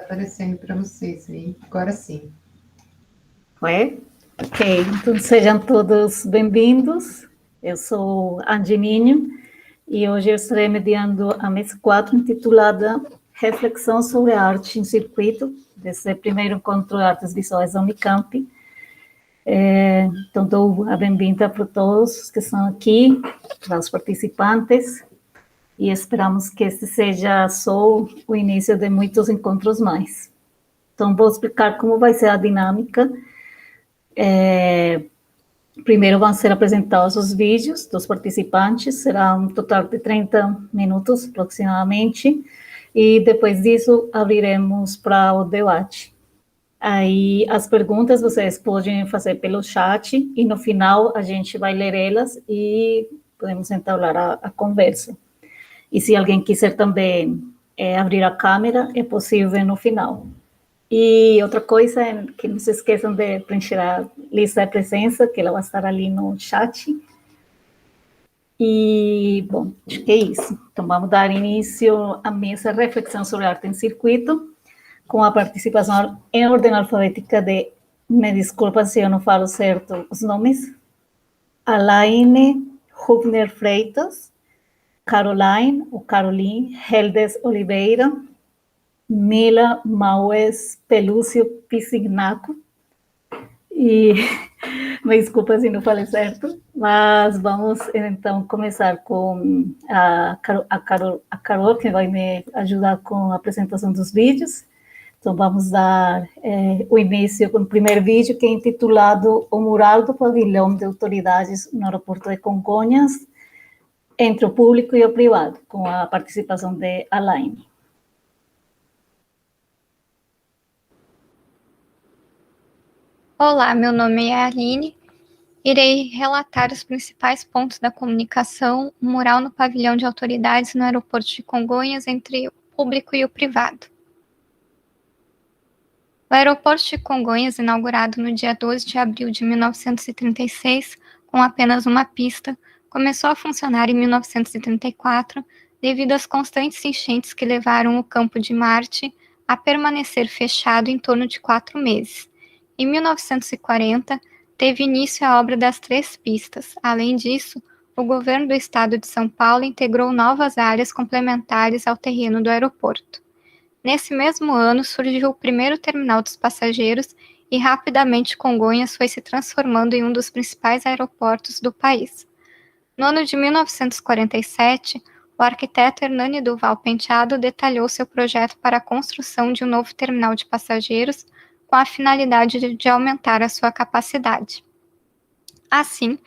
aparecendo para vocês aí. Agora sim. Ué? Ok, então sejam todos bem-vindos. Eu sou Angie Ninho e hoje eu estarei mediando a mesa 4, intitulada Reflexão sobre a Arte em Circuito, desse primeiro encontro de artes visuais da Unicamp. Então, dou a bem-vinda para todos que estão aqui, para os participantes, e esperamos que este seja só o início de muitos encontros mais. Então, vou explicar como vai ser a dinâmica. Primeiro vão ser apresentados os vídeos dos participantes, será um total de 30 minutos aproximadamente, e depois disso abriremos para o debate. Aí as perguntas vocês podem fazer pelo chat, e no final a gente vai ler elas e podemos entablar a conversa. E se alguém quiser também abrir a câmera, é possível no final. E outra coisa é que não se esqueçam de preencher a lista de presença, que ela vai estar ali no chat. E, bom, acho que é isso. Então, vamos dar início à mesa Reflexão sobre Arte em Circuito, com a participação em ordem alfabética de, me desculpa se eu não falo certo os nomes, Alaine Hubner Freitas, Caroline, ou Caroline, Heldes Oliveira, Mila Maues Pelúcio Pisignaco, e me desculpa se não falei certo, mas vamos então começar com a Carol, que vai me ajudar com a apresentação dos vídeos. Então vamos dar o início com o primeiro vídeo, que é intitulado O Mural do Pavilhão de Autoridades no Aeroporto de Congonhas, entre o público e o privado, com a participação de Alaine. Olá, meu nome é Aline. Irei relatar os principais pontos da comunicação, o mural no pavilhão de autoridades no aeroporto de Congonhas entre o público e o privado. O aeroporto de Congonhas, inaugurado no dia 12 de abril de 1936, com apenas uma pista, começou a funcionar em 1934, devido às constantes enchentes que levaram o campo de Marte a permanecer fechado em torno de 4 meses. Em 1940, teve início a obra das 3 pistas. Além disso, o governo do estado de São Paulo integrou novas áreas complementares ao terreno do aeroporto. Nesse mesmo ano, surgiu o primeiro terminal dos passageiros e rapidamente Congonhas foi se transformando em um dos principais aeroportos do país. No ano de 1947, o arquiteto Hernani Duval Penteado detalhou seu projeto para a construção de um novo terminal de passageiros com a finalidade de aumentar a sua capacidade. Assim,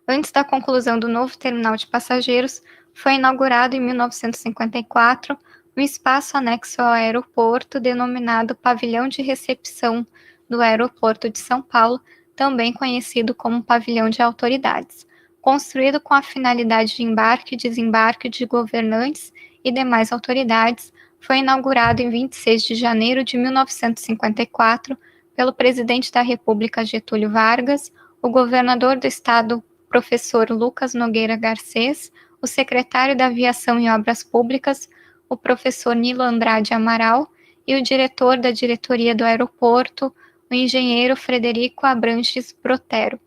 antes da conclusão do novo terminal de passageiros, foi inaugurado em 1954 um espaço anexo ao aeroporto denominado Pavilhão de Recepção do Aeroporto de São Paulo, também conhecido como Pavilhão de Autoridades, construído com a finalidade de embarque e desembarque de governantes e demais autoridades. Foi inaugurado em 26 de janeiro de 1954 pelo presidente da República Getúlio Vargas, o governador do estado, professor Lucas Nogueira Garcês, o secretário da Aviação e Obras Públicas, o professor Nilo Andrade Amaral, e o diretor da diretoria do aeroporto, o engenheiro Frederico Abranches Brotero.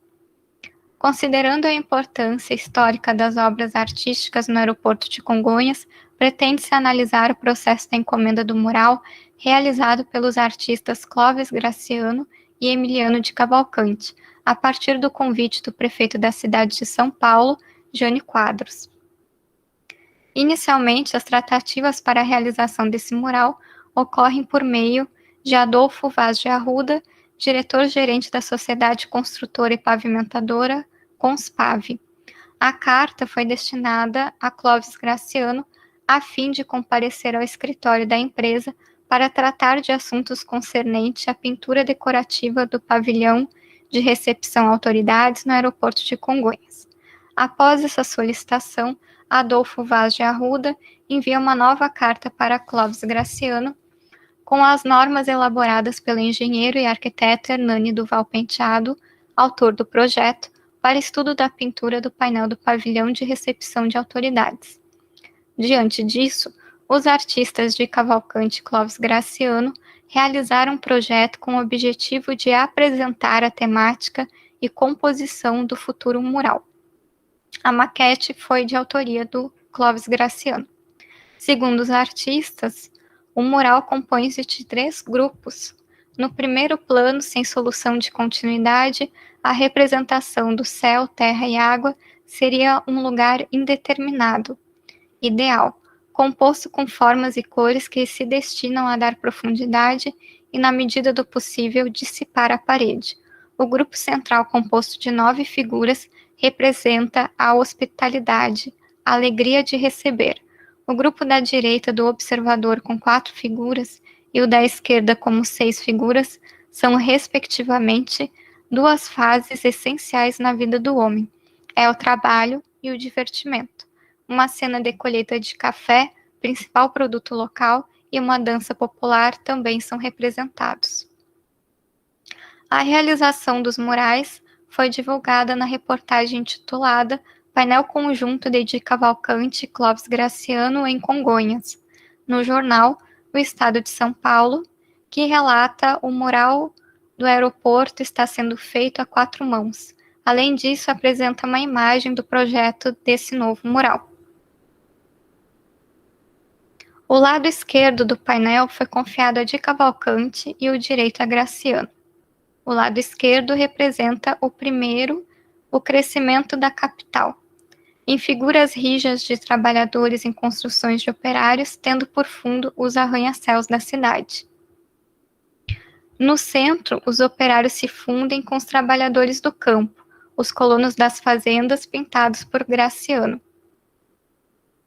Considerando a importância histórica das obras artísticas no aeroporto de Congonhas, pretende-se analisar o processo da encomenda do mural realizado pelos artistas Clóvis Graciano e Emiliano de Cavalcante, a partir do convite do prefeito da cidade de São Paulo, Jânio Quadros. Inicialmente, as tratativas para a realização desse mural ocorrem por meio de Adolfo Vaz de Arruda, diretor-gerente da Sociedade Construtora e Pavimentadora, Conspave. A carta foi destinada a Clóvis Graciano, a fim de comparecer ao escritório da empresa para tratar de assuntos concernentes à pintura decorativa do pavilhão de recepção a autoridades no aeroporto de Congonhas. Após essa solicitação, Adolfo Vaz de Arruda envia uma nova carta para Clóvis Graciano, com as normas elaboradas pelo engenheiro e arquiteto Hernani Duval Penteado, autor do projeto, para estudo da pintura do painel do pavilhão de recepção de autoridades. Diante disso, Os artistas de Cavalcante e Clóvis Graciano realizaram um projeto com o objetivo de apresentar a temática e composição do futuro mural. A maquete foi de autoria do Clóvis Graciano. Segundo os artistas, o mural compõe-se de 3 grupos. No primeiro plano, sem solução de continuidade, a representação do céu, terra e água seria um lugar indeterminado, ideal, composto com formas e cores que se destinam a dar profundidade e, na medida do possível, dissipar a parede. O grupo central, composto de 9 figuras, representa a hospitalidade, a alegria de receber. O grupo da direita do observador, com 4 figuras, e o da esquerda, como 6 figuras, são, respectivamente, 2 fases essenciais na vida do homem: é o trabalho e o divertimento. Uma cena de colheita de café, principal produto local, e uma dança popular também são representados. A realização dos murais foi divulgada na reportagem intitulada Painel Conjunto de Cavalcante e Clóvis Graciano em Congonhas, no jornal O Estado de São Paulo, que relata o mural do aeroporto está sendo feito a 4 mãos. Além disso, apresenta uma imagem do projeto desse novo mural. O lado esquerdo do painel foi confiado a de Cavalcante e o direito a Graciano. O lado esquerdo representa o crescimento da capital, em figuras rijas de trabalhadores em construções de operários, tendo por fundo os arranha-céus da cidade. No centro, os operários se fundem com os trabalhadores do campo, os colonos das fazendas pintados por Graciano.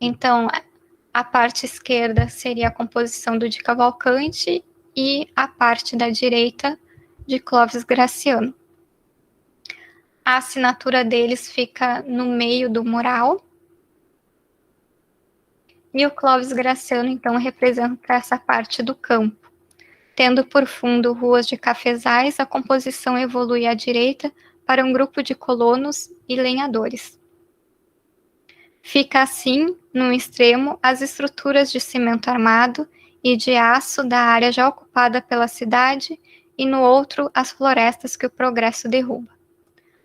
Então, a parte esquerda seria a composição do de Cavalcante e a parte da direita de Clóvis Graciano. A assinatura deles fica no meio do mural. E o Clóvis Graciano, então, representa essa parte do campo. Tendo por fundo ruas de cafezais, a composição evolui à direita para um grupo de colonos e lenhadores. Fica assim, num extremo, as estruturas de cimento armado e de aço da área já ocupada pela cidade e no outro as florestas que o progresso derruba.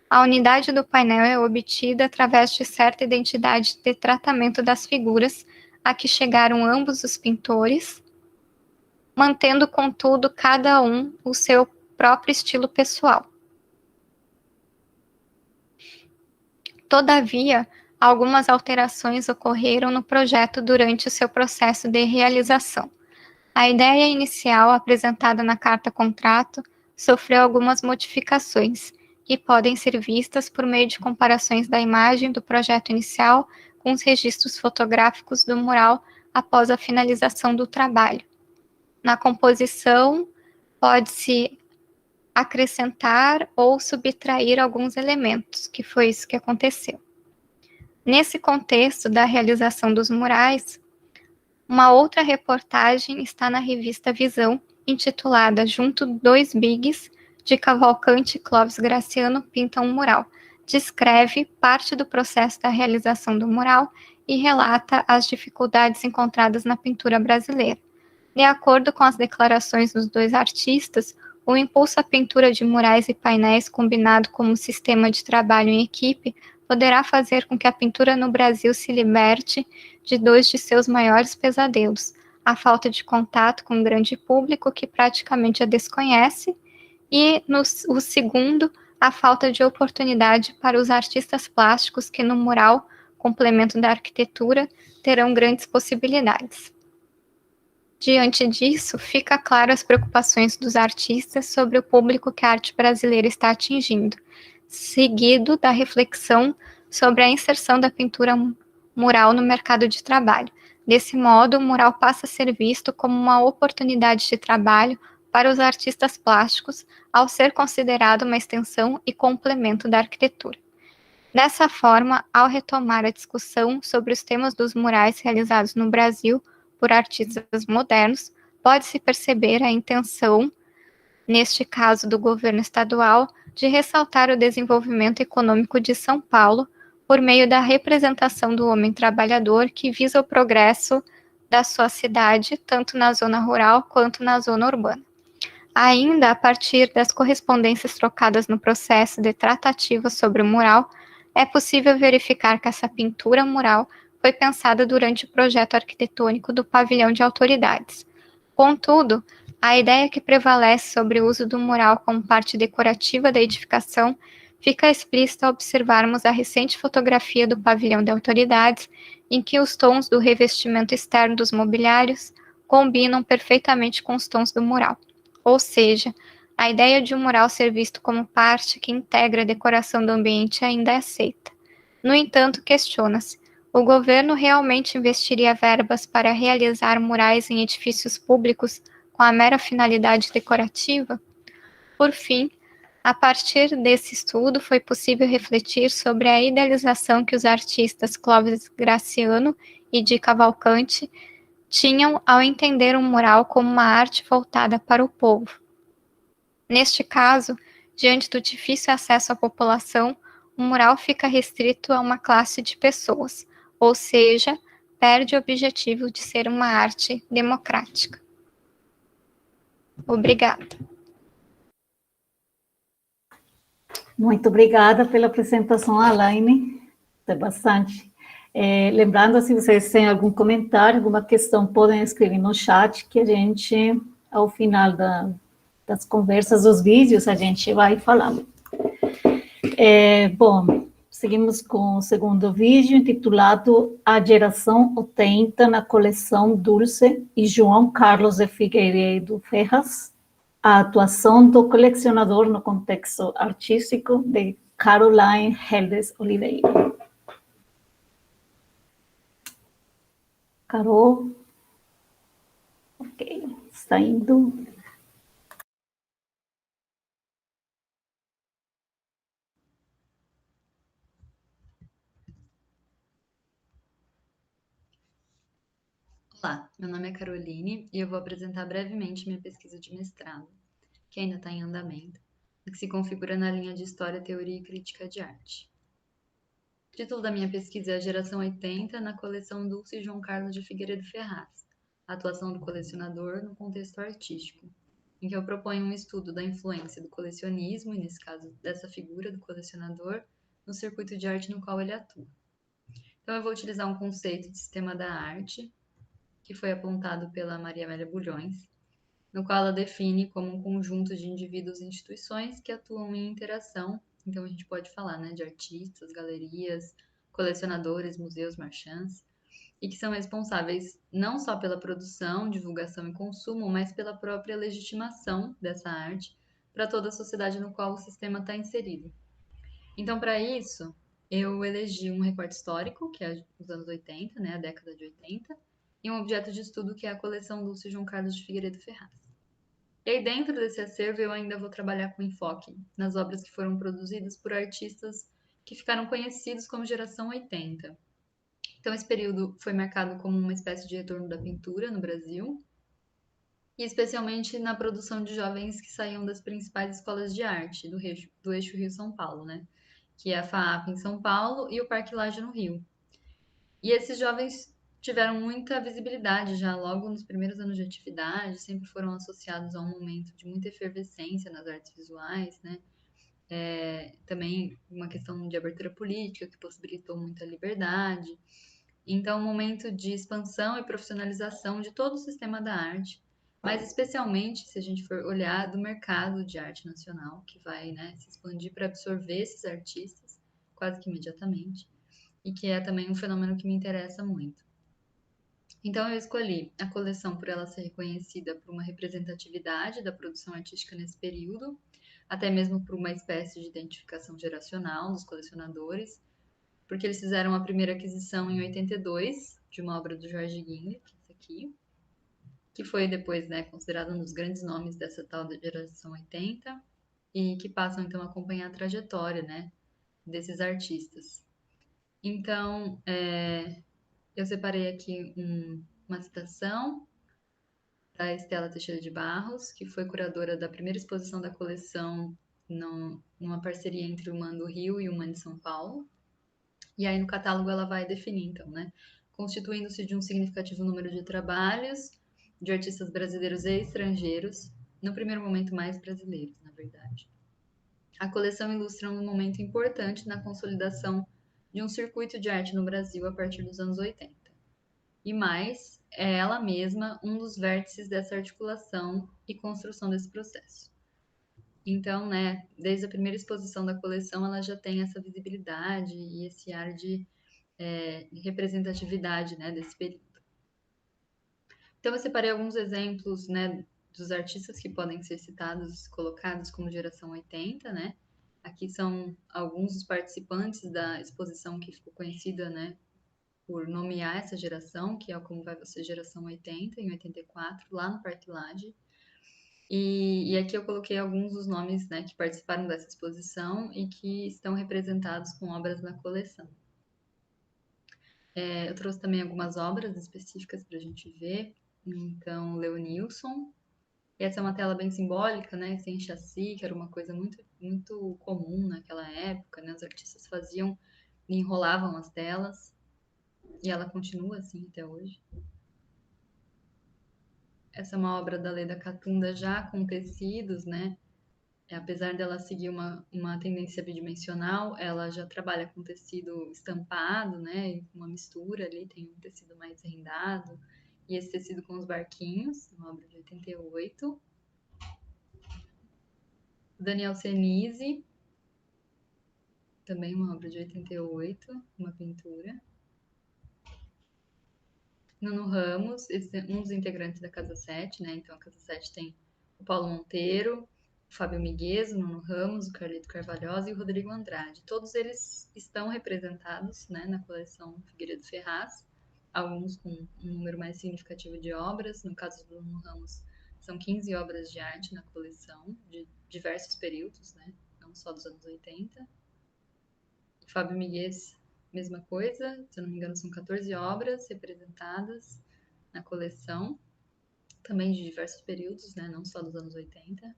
A unidade do painel é obtida através de certa identidade de tratamento das figuras a que chegaram ambos os pintores, mantendo, contudo, cada um o seu próprio estilo pessoal. Todavia, algumas alterações ocorreram no projeto durante o seu processo de realização. A ideia inicial apresentada na carta-contrato sofreu algumas modificações, que podem ser vistas por meio de comparações da imagem do projeto inicial com os registros fotográficos do mural após a finalização do trabalho. Na composição, pode-se acrescentar ou subtrair alguns elementos, que foi isso que aconteceu. Nesse contexto da realização dos murais, uma outra reportagem está na revista Visão, intitulada Junto 2 Bigs, de Cavalcante e Clóvis Graciano pintam um mural. Descreve parte do processo da realização do mural e relata as dificuldades encontradas na pintura brasileira. De acordo com as declarações dos 2 artistas, o impulso à pintura de murais e painéis combinado como sistema de trabalho em equipe poderá fazer com que a pintura no Brasil se liberte de 2 de seus maiores pesadelos: a falta de contato com o grande público, que praticamente a desconhece, e o segundo, a falta de oportunidade para os artistas plásticos que no mural, complemento da arquitetura, terão grandes possibilidades. Diante disso, fica claro as preocupações dos artistas sobre o público que a arte brasileira está atingindo, seguido da reflexão sobre a inserção da pintura mural no mercado de trabalho. Desse modo, o mural passa a ser visto como uma oportunidade de trabalho para os artistas plásticos, ao ser considerado uma extensão e complemento da arquitetura. Dessa forma, ao retomar a discussão sobre os temas dos murais realizados no Brasil por artistas modernos, pode-se perceber a intenção, neste caso do governo estadual, de ressaltar o desenvolvimento econômico de São Paulo por meio da representação do homem trabalhador que visa o progresso da sua cidade, tanto na zona rural quanto na zona urbana. Ainda a partir das correspondências trocadas no processo de tratativa sobre o mural, é possível verificar que essa pintura mural foi pensada durante o projeto arquitetônico do pavilhão de autoridades. Contudo, a ideia que prevalece sobre o uso do mural como parte decorativa da edificação fica explícita ao observarmos a recente fotografia do pavilhão de autoridades, em que os tons do revestimento externo dos mobiliários combinam perfeitamente com os tons do mural. Ou seja, a ideia de um mural ser visto como parte que integra a decoração do ambiente ainda é aceita. No entanto, questiona-se: o governo realmente investiria verbas para realizar murais em edifícios públicos com a mera finalidade decorativa? Por fim, a partir desse estudo, foi possível refletir sobre a idealização que os artistas Clóvis Graciano e Di Cavalcanti tinham ao entender um mural como uma arte voltada para o povo. Neste caso, diante do difícil acesso à população, o mural fica restrito a uma classe de pessoas, ou seja, perde o objetivo de ser uma arte democrática. Obrigada. Muito obrigada pela apresentação, Alaine. É bastante. Lembrando, se vocês têm algum comentário, alguma questão, podem escrever no chat, que a gente, ao final das conversas, dos vídeos, a gente vai falando. Bom, seguimos com o segundo vídeo, intitulado A Geração 80 na coleção Dulce e João Carlos de Figueiredo Ferraz, a atuação do colecionador no contexto artístico de Caroline Heldes Oliveira. Carol, ok, está indo. Olá, meu nome é Caroline e eu vou apresentar brevemente minha pesquisa de mestrado, que ainda está em andamento, e que se configura na linha de História, Teoria e Crítica de Arte. O título da minha pesquisa é A Geração 80 na coleção Dulce e João Carlos de Figueiredo Ferraz, a atuação do colecionador no contexto artístico, em que eu proponho um estudo da influência do colecionismo, e nesse caso dessa figura do colecionador, no circuito de arte no qual ele atua. Então eu vou utilizar um conceito de sistema da arte, que foi apontado pela Maria Amélia Bulhões, no qual ela define como um conjunto de indivíduos e instituições que atuam em interação. Então a gente pode falar, né, de artistas, galerias, colecionadores, museus, marchands, e que são responsáveis não só pela produção, divulgação e consumo, mas pela própria legitimação dessa arte para toda a sociedade no qual o sistema está inserido. Então, para isso, eu elegi um recorte histórico, que é os anos 80, né, a década de 80, e um objeto de estudo que é a coleção Dulce João Carlos de Figueiredo Ferraz. E aí, dentro desse acervo, eu ainda vou trabalhar com enfoque nas obras que foram produzidas por artistas que ficaram conhecidos como Geração 80. Então, esse período foi marcado como uma espécie de retorno da pintura no Brasil, e especialmente na produção de jovens que saíam das principais escolas de arte do eixo Rio-São Paulo, né? Que é a FAAP em São Paulo e o Parque Lage no Rio. E esses jovens tiveram muita visibilidade já logo nos primeiros anos de atividade, sempre foram associados a um momento de muita efervescência nas artes visuais, né? Também uma questão de abertura política que possibilitou muita liberdade. Então, um momento de expansão e profissionalização de todo o sistema da arte, mas especialmente, se a gente for olhar, do mercado de arte nacional, que vai, né, se expandir para absorver esses artistas quase que imediatamente, e que é também um fenômeno que me interessa muito. Então, eu escolhi a coleção por ela ser reconhecida por uma representatividade da produção artística nesse período, até mesmo por uma espécie de identificação geracional dos colecionadores, porque eles fizeram a primeira aquisição em 82 de uma obra do Jorge Guinle, que é esse aqui, que foi depois, né, considerado um dos grandes nomes dessa tal da geração 80, e que passam então a acompanhar a trajetória, né, desses artistas. Então, eu separei aqui uma citação da Estela Teixeira de Barros, que foi curadora da primeira exposição da coleção numa parceria entre o MAN do Rio e o MAN de São Paulo. E aí no catálogo ela vai definir, então, né, constituindo-se de um significativo número de trabalhos de artistas brasileiros e estrangeiros, no primeiro momento mais brasileiros, na verdade. A coleção ilustra um momento importante na consolidação de um circuito de arte no Brasil a partir dos anos 80. E mais, é ela mesma um dos vértices dessa articulação e construção desse processo. Então, né, desde a primeira exposição da coleção, ela já tem essa visibilidade e esse ar de representatividade, né, desse período. Então, eu separei alguns exemplos, né, dos artistas que podem ser citados, colocados como geração 80, né? Aqui são alguns dos participantes da exposição que ficou conhecida, né, por nomear essa geração, que é Como Vai Você Geração 80, em 84, lá no Parque Lage. E aqui eu coloquei alguns dos nomes, né, que participaram dessa exposição e que estão representados com obras na coleção. Eu trouxe também algumas obras específicas para a gente ver. Então, Leonilson. Essa é uma tela bem simbólica, né? Sem chassi, que era uma coisa muito, muito comum naquela época, né? Os artistas faziam e enrolavam as telas. E ela continua assim até hoje. Essa é uma obra da Leda Catunda já com tecidos, né? Apesar dela seguir uma tendência bidimensional, ela já trabalha com tecido estampado, né? Uma mistura ali, tem um tecido mais rendado. E esse tecido com os barquinhos, uma obra de 88. Daniel Senise, também uma obra de 88, uma pintura. Nuno Ramos, esse é um dos integrantes da Casa 7, né? Então a Casa 7 tem o Paulo Monteiro, o Fábio Miguez, o Nuno Ramos, o Carlito Carvalhosa e o Rodrigo Andrade. Todos eles estão representados, né, na coleção Figueiredo Ferraz, alguns com um número mais significativo de obras. No caso do Nuno Ramos, são 15 obras de arte na coleção, de diversos períodos, né? Não só dos anos 80. O Fábio Miguez, mesma coisa, se eu não me engano, são 14 obras representadas na coleção, também de diversos períodos, né? Não só dos anos 80.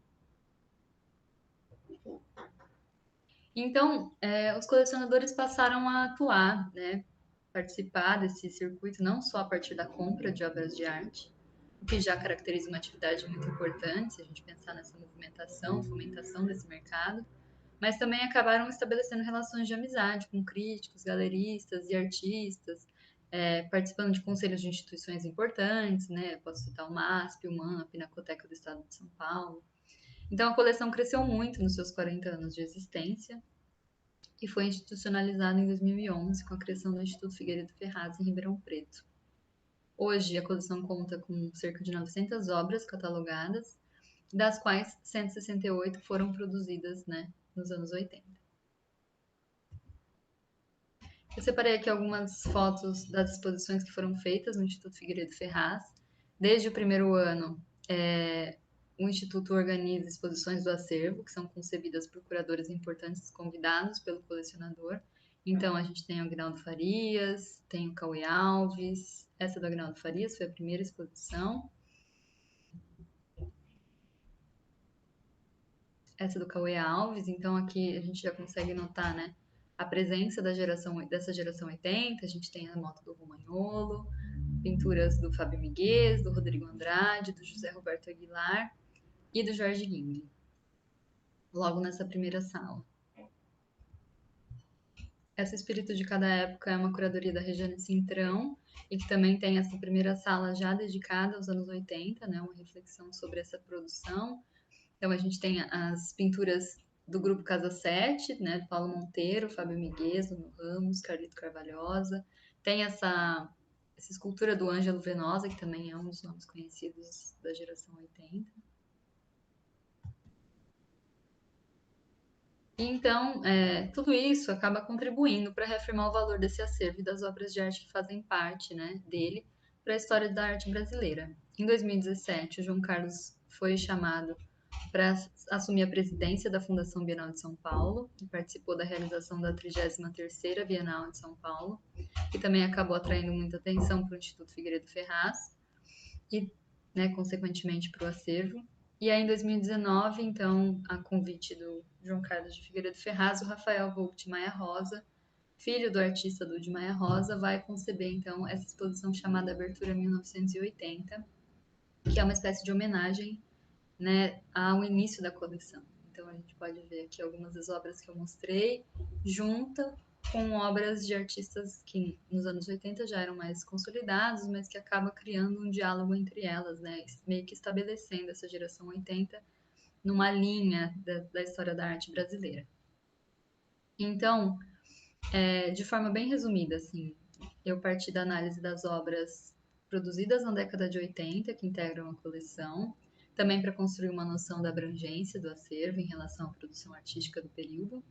Então, os colecionadores passaram a atuar, né? Participar desse circuito, não só a partir da compra de obras de arte, o que já caracteriza uma atividade muito importante, se a gente pensar nessa movimentação, fomentação desse mercado, mas também acabaram estabelecendo relações de amizade com críticos, galeristas e artistas, participando de conselhos de instituições importantes, né? Posso citar o MASP, o MAN, a Pinacoteca do Estado de São Paulo. Então, a coleção cresceu muito nos seus 40 anos de existência e foi institucionalizada em 2011 com a criação do Instituto Figueiredo Ferraz em Ribeirão Preto. Hoje, a coleção conta com cerca de 900 obras catalogadas, das quais 168 foram produzidas, né, nos anos 80. Eu separei aqui algumas fotos das exposições que foram feitas no Instituto Figueiredo Ferraz. Desde o primeiro ano, o Instituto organiza exposições do acervo, que são concebidas por curadores importantes convidados pelo colecionador. Então, a gente tem o Aguinaldo Farias, tem o Cauê Alves. Essa do Aguinaldo Farias foi a primeira exposição. Essa do Cauê Alves, então aqui a gente já consegue notar, né, a presença dessa geração 80, a gente tem a moto do Romagnolo, pinturas do Fábio Miguez, do Rodrigo Andrade, do José Roberto Aguilar e do Jorge Guingue, logo nessa primeira sala. Essa Espírito de Cada Época é uma curadoria da Regiane Cintrão e que também tem essa primeira sala já dedicada aos anos 80, né, uma reflexão sobre essa produção. Então, a gente tem as pinturas do grupo Casa 7, né, do Paulo Monteiro, Fábio Miguez, Nuno Ramos, Carlito Carvalhosa. Tem essa escultura do Ângelo Venosa, que também é um dos nomes conhecidos da geração 80. Então, tudo isso acaba contribuindo para reafirmar o valor desse acervo e das obras de arte que fazem parte, né, dele para a história da arte brasileira. Em 2017, o João Carlos foi chamado para assumir a presidência da Fundação Bienal de São Paulo e participou da realização da 33ª Bienal de São Paulo, que também acabou atraindo muita atenção para o Instituto Figueiredo Ferraz e, né, consequentemente, para o acervo. E aí, em 2019, então, a convite do João Carlos de Figueiredo Ferraz, o Rafael Vogt Maia Rosa filho do artista Dulce Maia Rosa, vai conceber, então, essa exposição chamada Abertura 1980, que é uma espécie de homenagem, né, ao início da coleção. Então, a gente pode ver aqui algumas das obras que eu mostrei, junta com obras de artistas que nos anos 80 já eram mais consolidados, mas que acaba criando um diálogo entre elas, né, meio que estabelecendo essa geração 80 numa linha da história da arte brasileira. Então, de forma bem resumida, assim, eu parti da análise das obras produzidas na década de 80, que integram a coleção, também para construir uma noção da abrangência do acervo em relação à produção artística do período.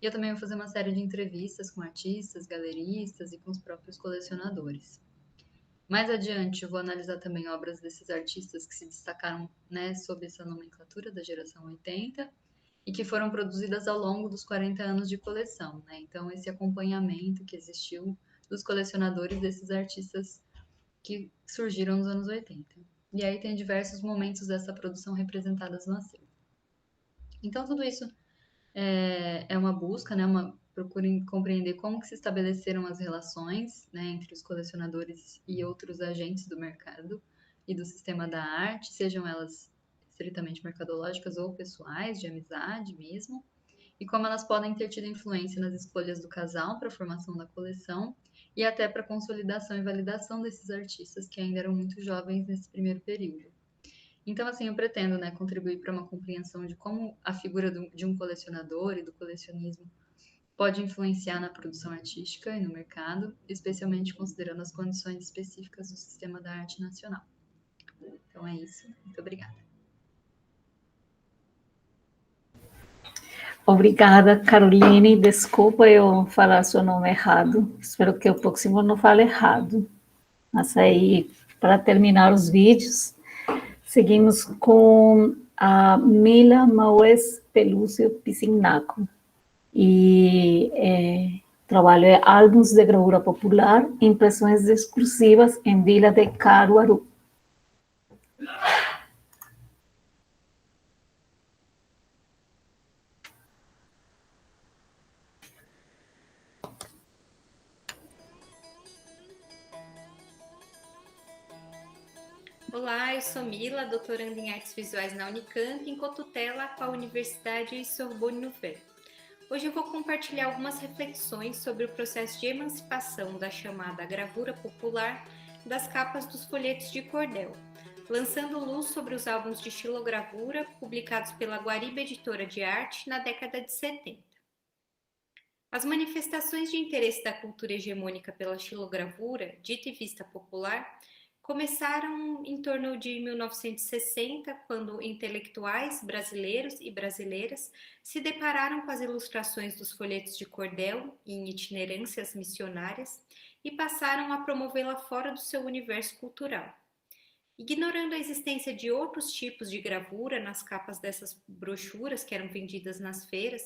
E eu também vou fazer uma série de entrevistas com artistas, galeristas e com os próprios colecionadores. Mais adiante, eu vou analisar também obras desses artistas que se destacaram, né, sob essa nomenclatura da geração 80 e que foram produzidas ao longo dos 40 anos de coleção, né? Então, esse acompanhamento que existiu dos colecionadores desses artistas que surgiram nos anos 80. E aí tem diversos momentos dessa produção representadas no acervo. Então, tudo isso é uma busca, né? Uma procura em compreender como que se estabeleceram as relações, né, entre os colecionadores e outros agentes do mercado e do sistema da arte, sejam elas estritamente mercadológicas ou pessoais, de amizade mesmo, e como elas podem ter tido influência nas escolhas do casal para a formação da coleção e até para a consolidação e validação desses artistas que ainda eram muito jovens nesse primeiro período. Então, assim, eu pretendo, né, contribuir para uma compreensão de como a figura de um colecionador e do colecionismo pode influenciar na produção artística e no mercado, especialmente considerando as condições específicas do sistema da arte nacional. Então é isso. Muito obrigada. Obrigada, Caroline. Desculpa eu falar seu nome errado. Espero que o próximo não fale errado. Mas aí, para terminar os vídeos, seguimos com a Mila Maués Pelúcio Piscinaco. E o trabalho é Álbuns de Gravura Popular, impressões exclusivas em Vila de Caruaru. Olá, eu sou Mila, doutoranda em Artes Visuais na Unicamp, em cotutela com a Universidade Sorbonne Nouvelle. Hoje eu vou compartilhar algumas reflexões sobre o processo de emancipação da chamada gravura popular das capas dos folhetos de cordel, lançando luz sobre os álbuns de xilogravura publicados pela Guariba Editora de Arte na década de 70. As manifestações de interesse da cultura hegemônica pela xilogravura, dita e vista popular, começaram em torno de 1960, quando intelectuais brasileiros e brasileiras se depararam com as ilustrações dos folhetos de cordel em itinerâncias missionárias e passaram a promovê-la fora do seu universo cultural. Ignorando a existência de outros tipos de gravura nas capas dessas brochuras que eram vendidas nas feiras,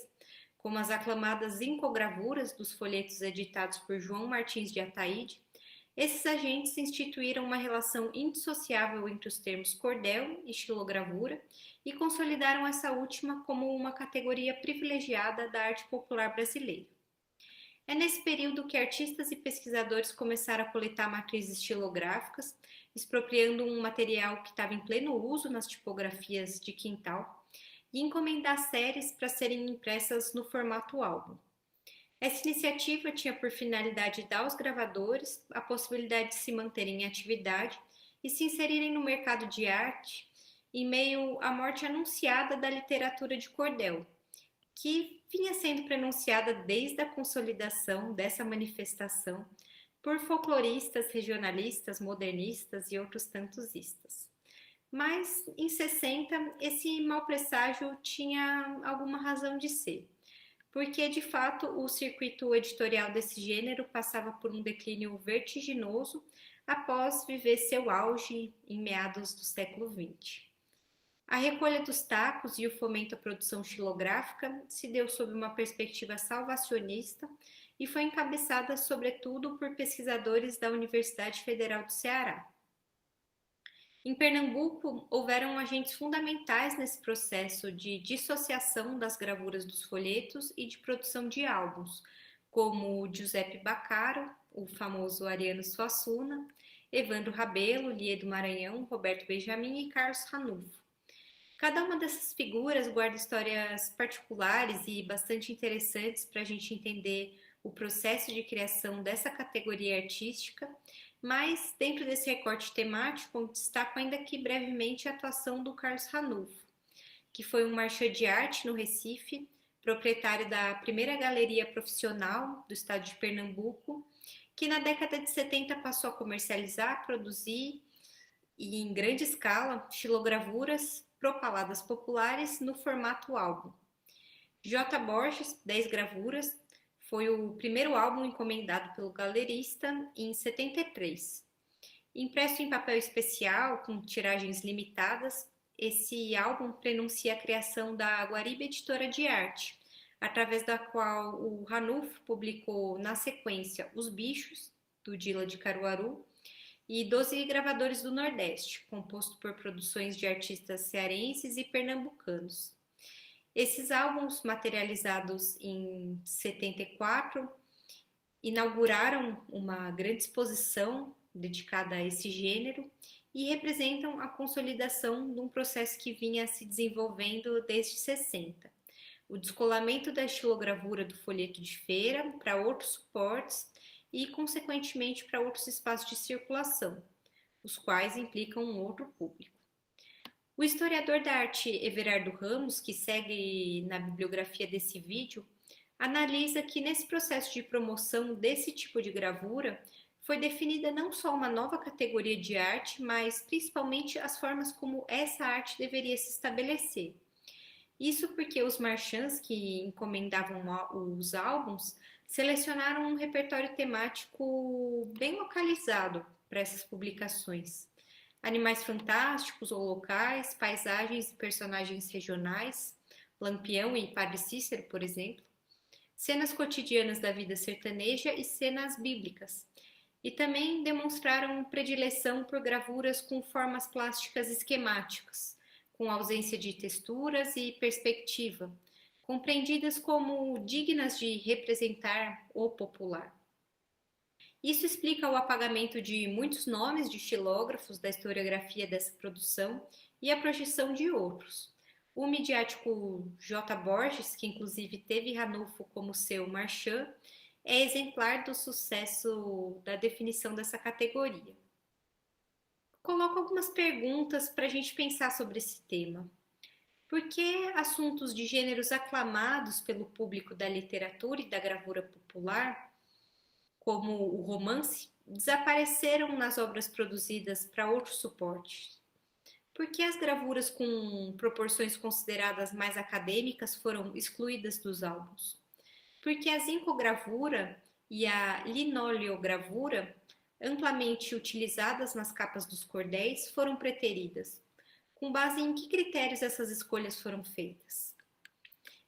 como as aclamadas incogravuras dos folhetos editados por João Martins de Ataíde, esses agentes instituíram uma relação indissociável entre os termos cordel e xilogravura e consolidaram essa última como uma categoria privilegiada da arte popular brasileira. É nesse período que artistas e pesquisadores começaram a coletar matrizes xilográficas, expropriando um material que estava em pleno uso nas tipografias de quintal, e encomendar séries para serem impressas no formato álbum. Essa iniciativa tinha por finalidade dar aos gravadores a possibilidade de se manterem em atividade e se inserirem no mercado de arte em meio à morte anunciada da literatura de cordel, que vinha sendo pronunciada desde a consolidação dessa manifestação por folcloristas, regionalistas, modernistas e outros tantos istas. Mas, em 60, esse mau presságio tinha alguma razão de ser, porque, de fato, o circuito editorial desse gênero passava por um declínio vertiginoso após viver seu auge em meados do século XX. A recolha dos tacos e o fomento à produção xilográfica se deu sob uma perspectiva salvacionista e foi encabeçada, sobretudo, por pesquisadores da Universidade Federal do Ceará. Em Pernambuco, houveram agentes fundamentais nesse processo de dissociação das gravuras dos folhetos e de produção de álbuns, como Giuseppe Baccaro, o famoso Ariano Suassuna, Evandro Rabelo, Liedo Maranhão, Roberto Benjamin e Carlos Ranulfo. Cada uma dessas figuras guarda histórias particulares e bastante interessantes para a gente entender o processo de criação dessa categoria artística, mas dentro desse recorte temático, destaco ainda aqui brevemente a atuação do Carlos Ranulfo, que foi um marchand de arte no Recife, proprietário da primeira galeria profissional do estado de Pernambuco, que na década de 70 passou a comercializar, produzir e em grande escala xilogravuras propaladas populares no formato álbum. J. Borges, 10 gravuras, foi o primeiro álbum encomendado pelo galerista em 73. Impresso em papel especial, com tiragens limitadas, esse álbum prenuncia a criação da Guariba Editora de Arte, através da qual o Ranulfo publicou na sequência Os Bichos, do Dila de Caruaru, e 12 Gravadores do Nordeste, composto por produções de artistas cearenses e pernambucanos. Esses álbuns, materializados em 74, inauguraram uma grande exposição dedicada a esse gênero e representam a consolidação de um processo que vinha se desenvolvendo desde 60. O descolamento da estilogravura do folheto de feira para outros suportes e, consequentemente, para outros espaços de circulação, os quais implicam um outro público. O historiador da arte Everardo Ramos, que segue na bibliografia desse vídeo, analisa que nesse processo de promoção desse tipo de gravura foi definida não só uma nova categoria de arte, mas principalmente as formas como essa arte deveria se estabelecer. Isso porque os marchands que encomendavam os álbuns selecionaram um repertório temático bem localizado para essas publicações. Animais fantásticos ou locais, paisagens e personagens regionais, Lampião e Padre Cícero, por exemplo, cenas cotidianas da vida sertaneja e cenas bíblicas. E também demonstraram predileção por gravuras com formas plásticas esquemáticas, com ausência de texturas e perspectiva, compreendidas como dignas de representar o popular. Isso explica o apagamento de muitos nomes de xilógrafos da historiografia dessa produção e a projeção de outros. O midiático J. Borges, que inclusive teve Ranulfo como seu marchand, é exemplar do sucesso da definição dessa categoria. Coloco algumas perguntas para a gente pensar sobre esse tema. Por que assuntos de gêneros aclamados pelo público da literatura e da gravura popular, como o romance, desapareceram nas obras produzidas para outros suportes? Por que as gravuras com proporções consideradas mais acadêmicas foram excluídas dos álbuns? Por que a zincogravura e a linoleogravura, amplamente utilizadas nas capas dos cordéis, foram preteridas? Com base em que critérios essas escolhas foram feitas?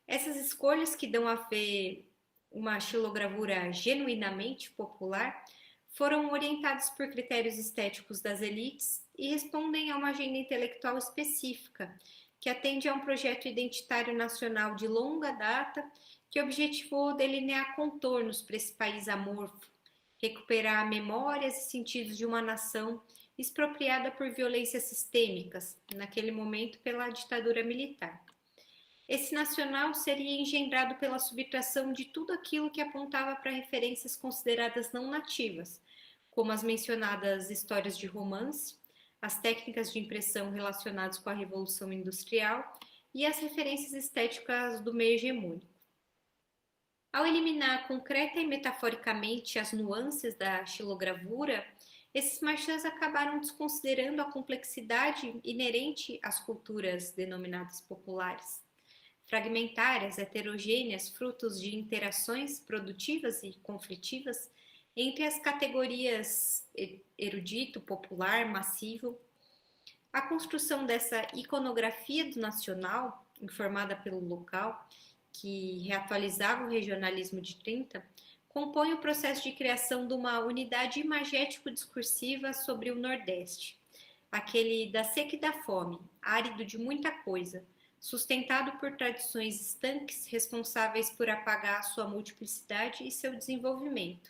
Essas escolhas, que dão a ver uma xilogravura genuinamente popular, foram orientadas por critérios estéticos das elites e respondem a uma agenda intelectual específica, que atende a um projeto identitário nacional de longa data que objetivou delinear contornos para esse país amorfo, recuperar memórias e sentidos de uma nação expropriada por violências sistêmicas, naquele momento pela ditadura militar. Esse nacional seria engendrado pela subtração de tudo aquilo que apontava para referências consideradas não nativas, como as mencionadas histórias de romance, as técnicas de impressão relacionadas com a Revolução Industrial e as referências estéticas do meio hegemônico. Ao eliminar concreta e metaforicamente as nuances da xilogravura, esses marchands acabaram desconsiderando a complexidade inerente às culturas denominadas populares. Fragmentárias, heterogêneas, frutos de interações produtivas e conflitivas entre as categorias erudito, popular, massivo. A construção dessa iconografia do nacional, informada pelo local, que reatualizava o regionalismo de 30, compõe o processo de criação de uma unidade imagético-discursiva sobre o Nordeste, aquele da seca e da fome, árido de muita coisa, sustentado por tradições estanques responsáveis por apagar sua multiplicidade e seu desenvolvimento.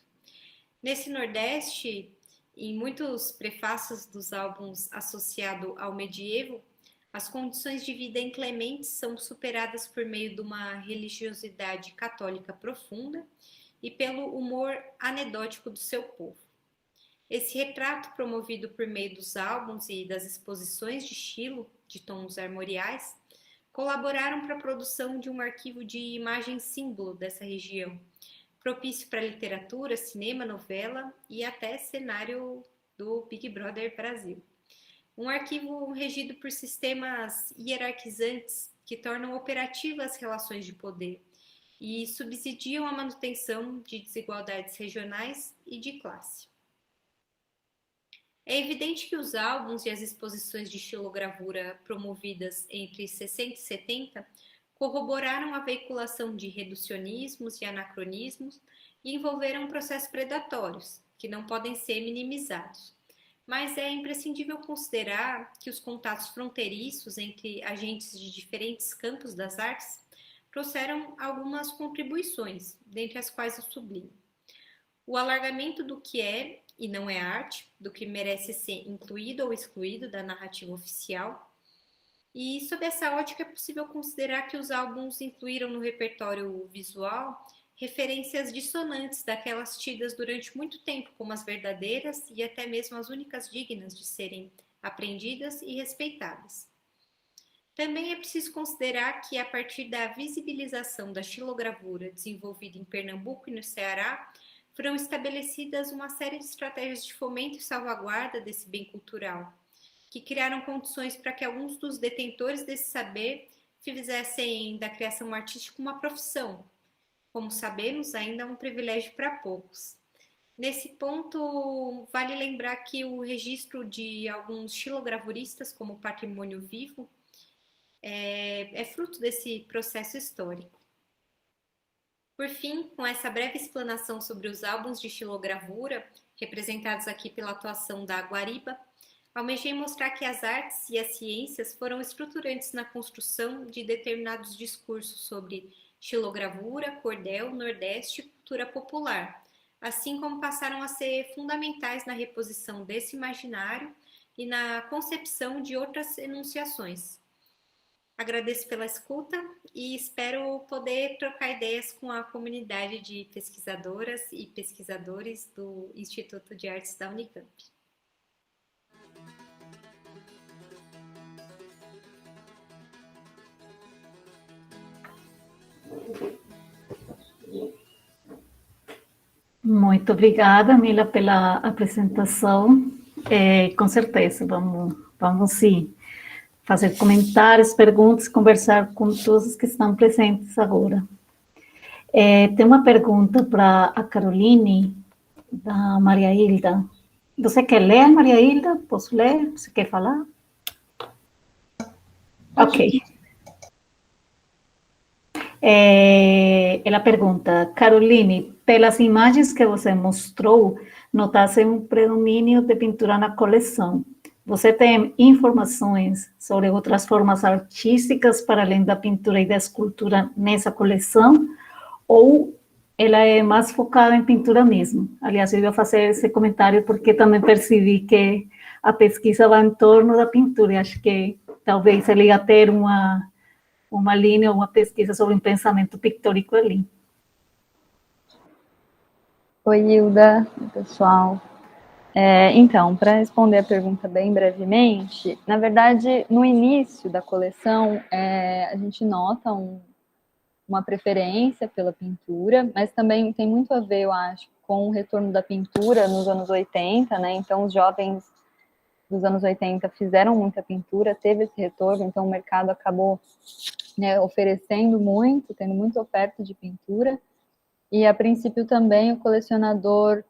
Nesse Nordeste, em muitos prefácios dos álbuns associados ao medievo, as condições de vida inclementes são superadas por meio de uma religiosidade católica profunda e pelo humor anedótico do seu povo. Esse retrato, promovido por meio dos álbuns e das exposições de estilo, de tons armoriais, colaboraram para a produção de um arquivo de imagem símbolo dessa região, propício para literatura, cinema, novela e até cenário do Big Brother Brasil. Um arquivo regido por sistemas hierarquizantes que tornam operativas as relações de poder e subsidiam a manutenção de desigualdades regionais e de classe. É evidente que os álbuns e as exposições de estilogravura promovidas entre 60 e 70 corroboraram a veiculação de reducionismos e anacronismos e envolveram processos predatórios, que não podem ser minimizados. Mas é imprescindível considerar que os contatos fronteiriços entre agentes de diferentes campos das artes trouxeram algumas contribuições, dentre as quais eu sublinho. O alargamento do que é e não é arte, do que merece ser incluído ou excluído da narrativa oficial. E sob essa ótica é possível considerar que os álbuns incluíram no repertório visual referências dissonantes daquelas tidas durante muito tempo como as verdadeiras e até mesmo as únicas dignas de serem aprendidas e respeitadas. Também é preciso considerar que, a partir da visibilização da xilogravura desenvolvida em Pernambuco e no Ceará, foram estabelecidas uma série de estratégias de fomento e salvaguarda desse bem cultural, que criaram condições para que alguns dos detentores desse saber fizessem da criação artística uma profissão. Como sabemos, ainda é um privilégio para poucos. Nesse ponto, vale lembrar que o registro de alguns xilogravuristas como patrimônio vivo é fruto desse processo histórico. Por fim, com essa breve explanação sobre os álbuns de xilogravura, representados aqui pela atuação da Guariba, almejei mostrar que as artes e as ciências foram estruturantes na construção de determinados discursos sobre xilogravura, cordel, nordeste e cultura popular, assim como passaram a ser fundamentais na reposição desse imaginário e na concepção de outras enunciações. Agradeço pela escuta e espero poder trocar ideias com a comunidade de pesquisadoras e pesquisadores do Instituto de Artes da Unicamp. Muito obrigada, Mila, pela apresentação. Com certeza, vamos sim fazer comentários, perguntas, conversar com todos os que estão presentes agora. Tem uma pergunta para a Caroline, da Maria Hilda. Você quer ler, Maria Hilda? Posso ler? Você quer falar? Ok. Ela pergunta, Caroline, pelas imagens que você mostrou, notasse um predomínio de pintura na coleção. Você tem informações sobre outras formas artísticas para além da pintura e da escultura nessa coleção? Ou ela é mais focada em pintura mesmo? Aliás, eu ia fazer esse comentário porque também percebi que a pesquisa vai em torno da pintura e acho que talvez ele ia ter uma linha, uma pesquisa sobre um pensamento pictórico ali. Oi, Hilda, pessoal. Então, para responder a pergunta bem brevemente, na verdade, no início da coleção, a gente nota uma preferência pela pintura, mas também tem muito a ver, eu acho, com o retorno da pintura nos anos 80, né? Então, os jovens dos anos 80 fizeram muita pintura, teve esse retorno, então o mercado acabou, né, oferecendo muito, tendo muita oferta de pintura, e a princípio também o colecionador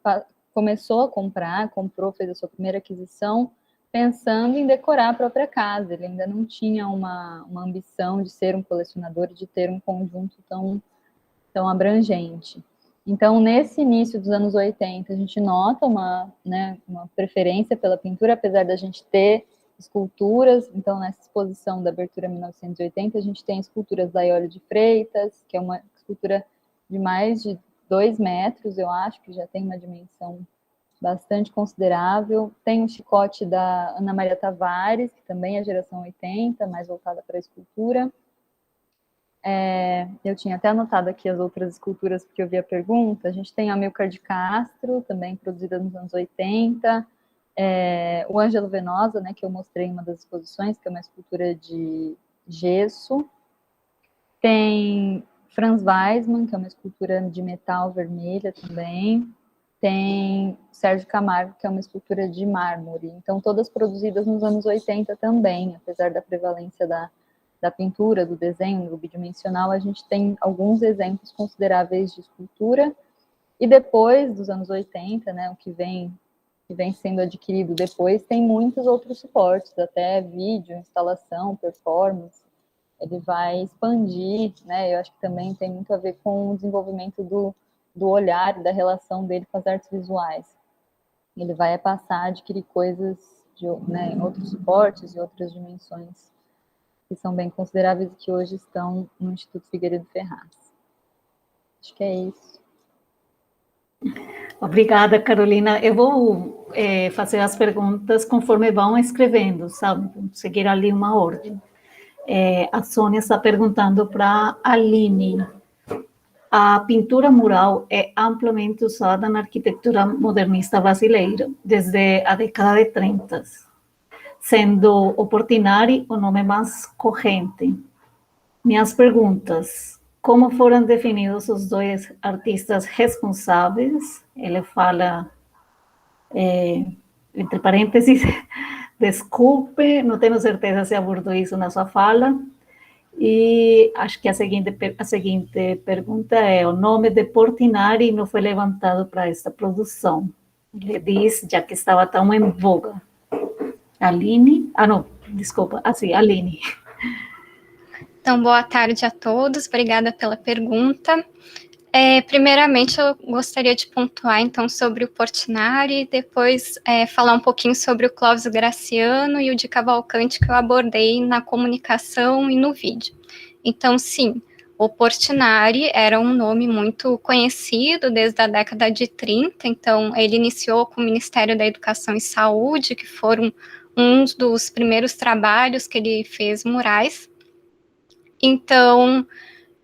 começou a comprou, fez a sua primeira aquisição, pensando em decorar a própria casa. Ele ainda não tinha uma ambição de ser um colecionador, de ter um conjunto tão abrangente. Então, nesse início dos anos 80, a gente nota uma preferência pela pintura, apesar da gente ter esculturas. Então, nessa exposição da Abertura 1980, a gente tem esculturas da Iole de Freitas, que é uma escultura de mais de 2 metros, eu acho, que já tem uma dimensão bastante considerável. Tem o chicote da Ana Maria Tavares, que também é geração 80, mais voltada para a escultura. Eu tinha até anotado aqui as outras esculturas, porque eu vi a pergunta. A gente tem a Amilcar de Castro, também produzida nos anos 80. O Ângelo Venosa, né, que eu mostrei em uma das exposições, que é uma escultura de gesso. Tem Franz Weismann, que é uma escultura de metal vermelha também. Tem Sérgio Camargo, que é uma escultura de mármore. Então, todas produzidas nos anos 80 também, apesar da prevalência da pintura, do desenho, do bidimensional, a gente tem alguns exemplos consideráveis de escultura. E depois dos anos 80, né, o que vem sendo adquirido depois, tem muitos outros suportes, até vídeo, instalação, performance. Ele vai expandir, né? Eu acho que também tem muito a ver com o desenvolvimento do olhar, da relação dele com as artes visuais. Ele vai passar a adquirir coisas em outros suportes e outras dimensões que são bem consideráveis e que hoje estão no Instituto Figueiredo Ferraz. Acho que é isso. Obrigada, Carolina. Eu vou fazer as perguntas conforme vão escrevendo, sabe? Seguir ali uma ordem. A Sônia está perguntando para a Aline. A pintura mural é amplamente usada na arquitetura modernista brasileira desde a década de 30, sendo o Portinari o nome mais corrente. Minhas perguntas: como foram definidos os dois artistas responsáveis? Ele fala, entre parênteses, desculpe, não tenho certeza se abordou isso na sua fala. E acho que a seguinte pergunta é: o nome de Portinari não foi levantado para esta produção. Ele diz, já que estava tão em voga. Aline? Aline. Então, boa tarde a todos, obrigada pela pergunta. Primeiramente, eu gostaria de pontuar, então, sobre o Portinari, depois falar um pouquinho sobre o Clóvis Graciano e o de Cavalcante, que eu abordei na comunicação e no vídeo. Então, sim, o Portinari era um nome muito conhecido desde a década de 30, então ele iniciou com o Ministério da Educação e Saúde, que foram um dos primeiros trabalhos que ele fez murais. Então,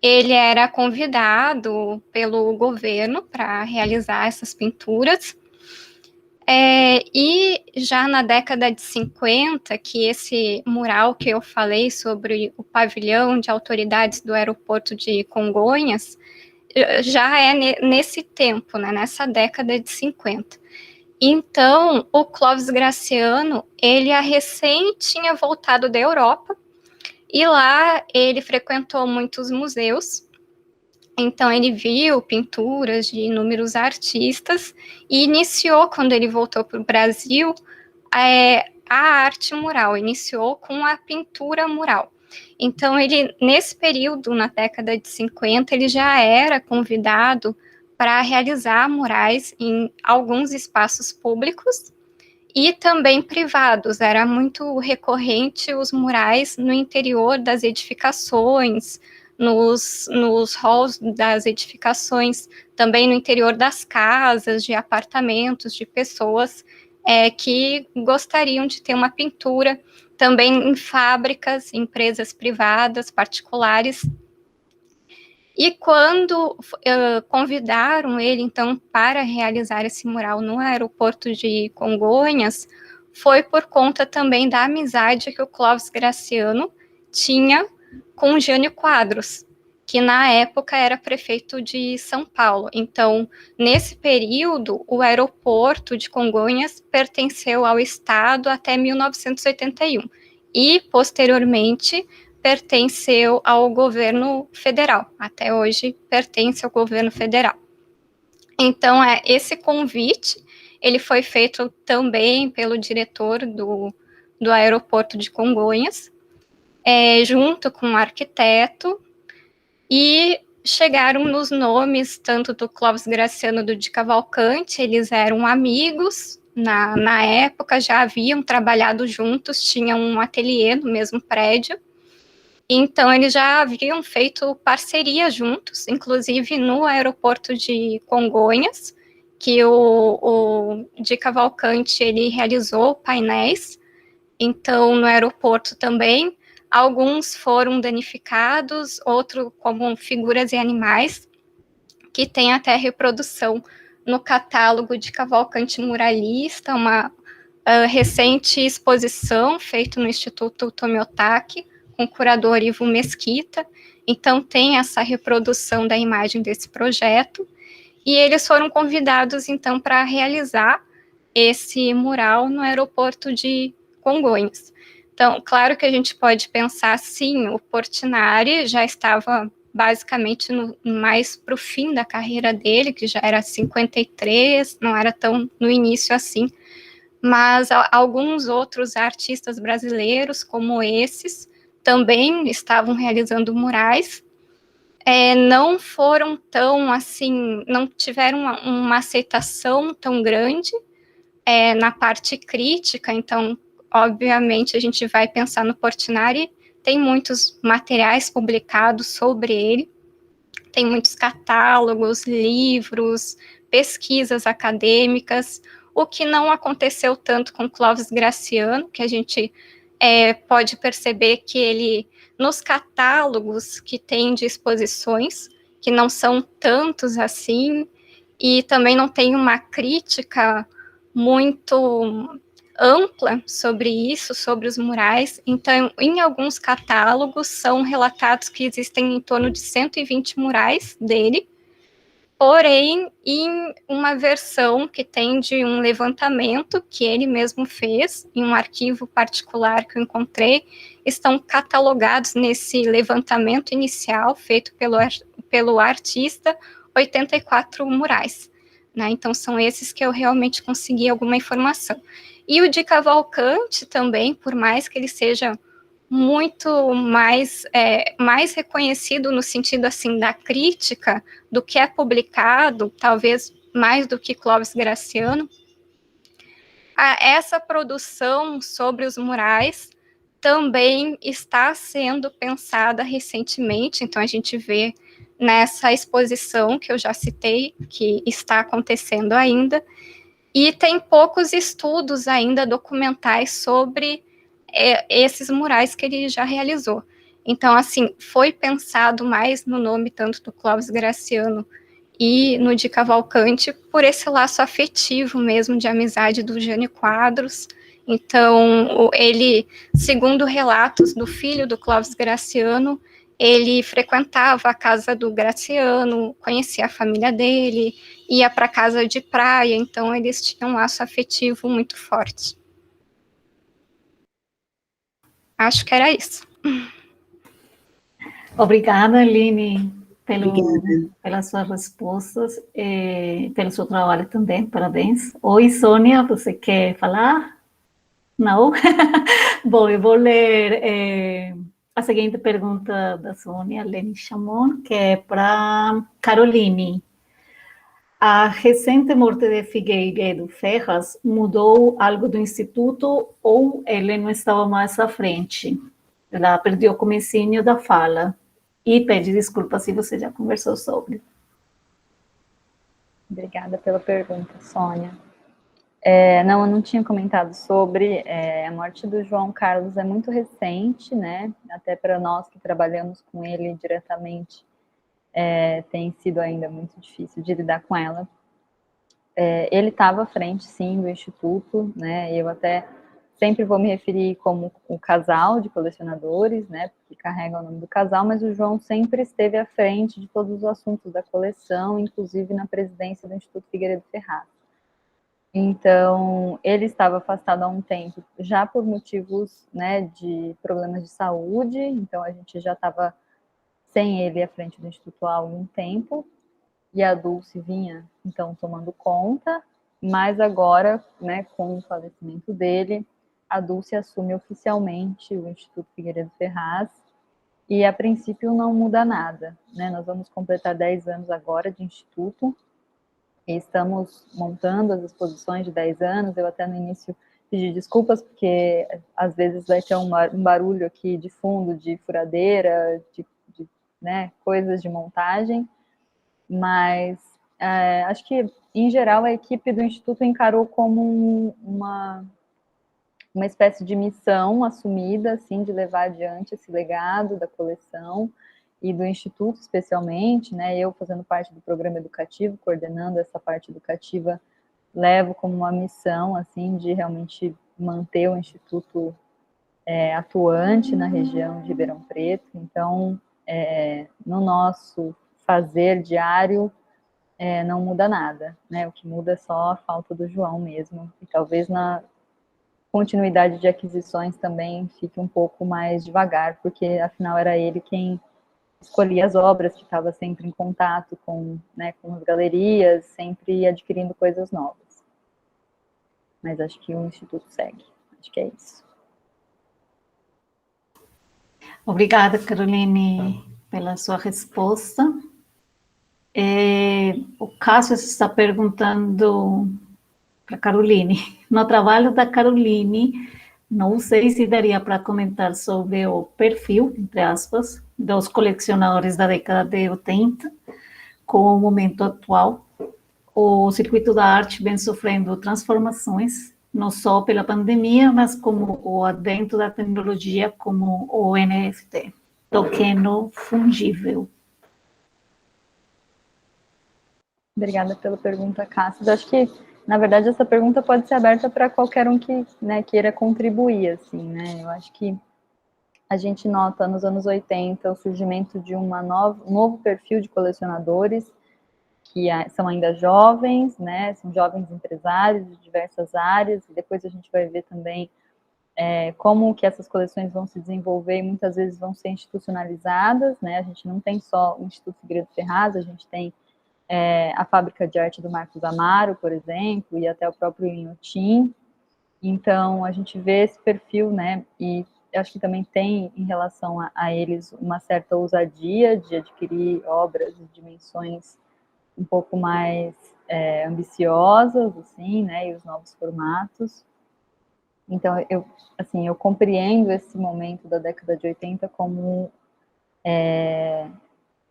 ele era convidado pelo governo para realizar essas pinturas. E já na década de 50, que esse mural que eu falei sobre o pavilhão de autoridades do aeroporto de Congonhas, já é nesse tempo, né, nessa década de 50. Então, o Clóvis Graciano, ele recém tinha voltado da Europa, e lá ele frequentou muitos museus. Então, ele viu pinturas de inúmeros artistas e iniciou, quando ele voltou para o Brasil, a arte mural, iniciou com a pintura mural. Então, ele, nesse período, na década de 50, ele já era convidado para realizar murais em alguns espaços públicos e também privados. Era muito recorrente os murais no interior das edificações, nos halls das edificações, também no interior das casas, de apartamentos, de pessoas que gostariam de ter uma pintura, também em fábricas, empresas privadas, particulares. E quando convidaram ele, então, para realizar esse mural no aeroporto de Congonhas, foi por conta também da amizade que o Clóvis Graciano tinha com Jânio Quadros, que na época era prefeito de São Paulo. Então, nesse período, o aeroporto de Congonhas pertenceu ao Estado até 1981 e, posteriormente, pertenceu ao governo federal. Até hoje, pertence ao governo federal. Então, esse convite, ele foi feito também pelo diretor do aeroporto de Congonhas, junto com o arquiteto, e chegaram nos nomes tanto do Clóvis Graciano do de Cavalcante, eles eram amigos, Na época já haviam trabalhado juntos, tinham um ateliê no mesmo prédio, então eles já haviam feito parceria juntos, inclusive no aeroporto de Congonhas, que o Di Cavalcanti ele realizou painéis, então no aeroporto também, alguns foram danificados, outros como figuras e animais, que tem até reprodução no catálogo de Cavalcanti Muralista, uma recente exposição feita no Instituto Tomiotaki, com o curador Ivo Mesquita, então tem essa reprodução da imagem desse projeto, e eles foram convidados, então, para realizar esse mural no aeroporto de Congonhas. Então, claro que a gente pode pensar, sim, o Portinari já estava basicamente mais para o fim da carreira dele, que já era 53, não era tão no início assim, mas alguns outros artistas brasileiros, como esses, também estavam realizando murais, não foram tão, assim, não tiveram uma aceitação tão grande na parte crítica, então, obviamente, a gente vai pensar no Portinari, tem muitos materiais publicados sobre ele, tem muitos catálogos, livros, pesquisas acadêmicas, o que não aconteceu tanto com Clóvis Graciano, que a gente pode perceber que ele, nos catálogos que tem de exposições, que não são tantos assim, e também não tem uma crítica muito ampla sobre isso, sobre os murais. Então, em alguns catálogos, são relatados que existem em torno de 120 murais dele, porém, em uma versão que tem de um levantamento que ele mesmo fez, em um arquivo particular que eu encontrei, estão catalogados nesse levantamento inicial feito pelo artista, 84 murais. Né? Então, são esses que eu realmente consegui alguma informação. E o Di Cavalcanti também, por mais que ele seja muito mais reconhecido no sentido assim da crítica do que é publicado, talvez mais do que Clóvis Graciano, essa produção sobre os murais também está sendo pensada recentemente, então a gente vê nessa exposição que eu já citei, que está acontecendo ainda, e tem poucos estudos ainda documentais sobre esses murais que ele já realizou. Então, assim, foi pensado mais no nome tanto do Clóvis Graciano e no Di Cavalcanti por esse laço afetivo mesmo de amizade do Jânio Quadros. Então, ele, segundo relatos do filho do Clóvis Graciano, ele frequentava a casa do Graciano, conhecia a família dele, ia para a casa de praia, então eles tinham um laço afetivo muito forte. Acho que era isso. Obrigada, Aline, pelas suas respostas, pelo seu trabalho também, parabéns. Oi, Sônia, você quer falar? Não? Bom, eu vou ler a seguinte pergunta da Sônia Leni Chamon, que é para Caroline. A recente morte de Figueiredo Ferraz mudou algo do Instituto ou ele não estava mais à frente? Ela perdeu o comecinho da fala e pede desculpa se você já conversou sobre. Obrigada pela pergunta, Sônia. Não, eu não tinha comentado sobre, a morte do João Carlos é muito recente, né, até para nós que trabalhamos com ele diretamente, tem sido ainda muito difícil de lidar com ela. Ele estava à frente, sim, do Instituto, né, eu até sempre vou me referir como o casal de colecionadores, né, porque carrega o nome do casal, mas o João sempre esteve à frente de todos os assuntos da coleção, inclusive na presidência do Instituto Figueiredo Ferraz. Então, ele estava afastado há um tempo, já por motivos, né, de problemas de saúde, então a gente já estava sem ele à frente do Instituto há algum tempo, e a Dulce vinha, então, tomando conta, mas agora, né, com o falecimento dele, a Dulce assume oficialmente o Instituto Figueiredo Ferraz, e a princípio não muda nada, né, nós vamos completar 10 anos agora de Instituto, e estamos montando as exposições de 10 anos. Eu até no início pedi desculpas, porque às vezes vai ter um barulho aqui de fundo, de furadeira, né, coisas de montagem, mas acho que, em geral, a equipe do Instituto encarou como uma espécie de missão assumida, assim, de levar adiante esse legado da coleção e do Instituto, especialmente, né, eu fazendo parte do programa educativo, coordenando essa parte educativa, levo como uma missão, assim, de realmente manter o Instituto atuante na região de Ribeirão Preto. Então, no nosso fazer diário, não muda nada, né? O que muda é só a falta do João mesmo, e talvez na continuidade de aquisições também fique um pouco mais devagar, porque afinal era ele quem escolhia as obras, que estava sempre em contato com, né, com as galerias, sempre adquirindo coisas novas. Mas acho que o Instituto segue, acho que é isso. Obrigada, Caroline, pela sua resposta. O Cássio está perguntando para a Caroline. No trabalho da Caroline, não sei se daria para comentar sobre o perfil, entre aspas, dos colecionadores da década de 80 com o momento atual. O circuito da arte vem sofrendo transformações, não só pela pandemia, mas como o advento da tecnologia, como o NFT, token fungível. Obrigada pela pergunta, Cássio. Acho que, na verdade, essa pergunta pode ser aberta para qualquer um que, né, queira contribuir, assim, né? Eu acho que a gente nota nos anos 80 o surgimento de um novo perfil de colecionadores, que são ainda jovens, né? São jovens empresários de diversas áreas, e depois a gente vai ver também como que essas coleções vão se desenvolver e muitas vezes vão ser institucionalizadas, né? A gente não tem só o Instituto Figueiredo Ferraz, a gente tem a Fábrica de Arte do Marcos Amaro, por exemplo, e até o próprio Inhotim. Então, a gente vê esse perfil, né, e eu acho que também tem, em relação a eles, uma certa ousadia de adquirir obras de dimensões um pouco mais ambiciosas, assim, né, e os novos formatos. Então, eu compreendo esse momento da década de 80 como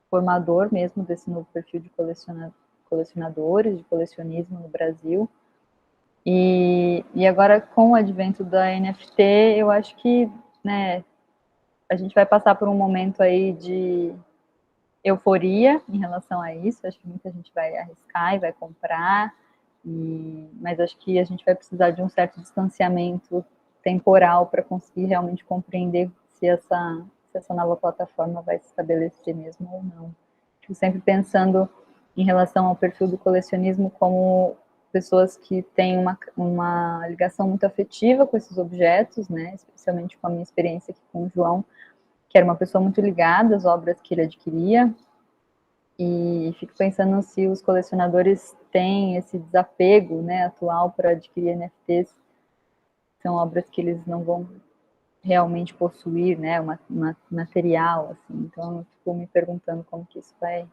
formador mesmo desse novo perfil de colecionadores, de colecionismo no Brasil. E agora, com o advento da NFT, eu acho que, né, a gente vai passar por um momento aí de euforia em relação a isso. Acho que muita gente vai arriscar e vai comprar, mas acho que a gente vai precisar de um certo distanciamento temporal para conseguir realmente compreender se essa nova plataforma vai se estabelecer mesmo ou não. Fico sempre pensando em relação ao perfil do colecionismo como pessoas que têm uma ligação muito afetiva com esses objetos, né? Especialmente com a minha experiência aqui com o João, que era uma pessoa muito ligada às obras que ele adquiria, e fico pensando se os colecionadores têm esse desapego, né, atual para adquirir NFTs, são obras que eles não vão realmente possuir, né, material, assim. Então eu fico me perguntando como que isso vai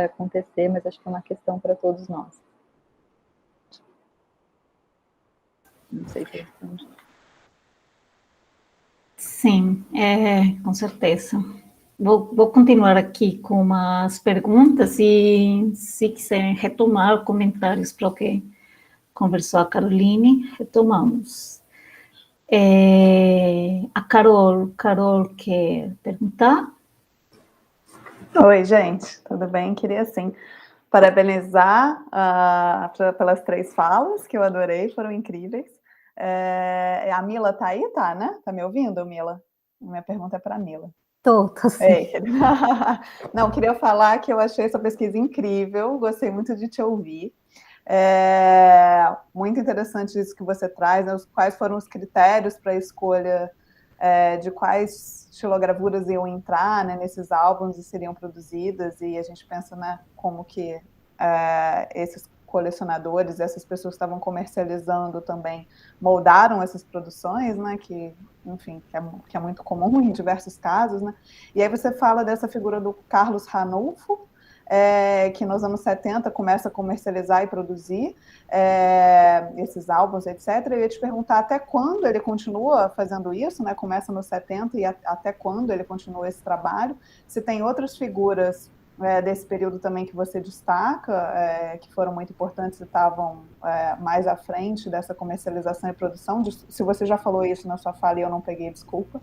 acontecer, mas acho que é uma questão para todos nós. Não sei se respondi. Sim, com certeza. Vou continuar aqui com umas perguntas e, se quiserem retomar comentários para o que conversou a Caroline, retomamos. A Carol quer perguntar? Oi, gente, tudo bem? Queria, assim, parabenizar pelas 3 falas, que eu adorei, foram incríveis. A Mila tá aí, tá, né? Tá me ouvindo, Mila? Minha pergunta é para a Mila. Tô sim. Não, queria falar que eu achei essa pesquisa incrível, gostei muito de te ouvir. Muito interessante isso que você traz, né? Quais foram os critérios para a escolha de quais estilogravuras iam entrar, né, nesses álbuns e seriam produzidas, e a gente pensa, né, como que esses colecionadores, essas pessoas que estavam comercializando também moldaram essas produções, né, que, enfim, que é muito comum em diversos casos, né? E aí você fala dessa figura do Carlos Ranulfo, que nos anos 70 começa a comercializar e produzir esses álbuns, etc. Eu ia te perguntar até quando ele continua fazendo isso, né? Começa nos 70 e até quando ele continua esse trabalho. Se tem outras figuras desse período também que você destaca, que foram muito importantes e estavam mais à frente dessa comercialização e produção. Se você já falou isso na sua fala e eu não peguei, desculpa.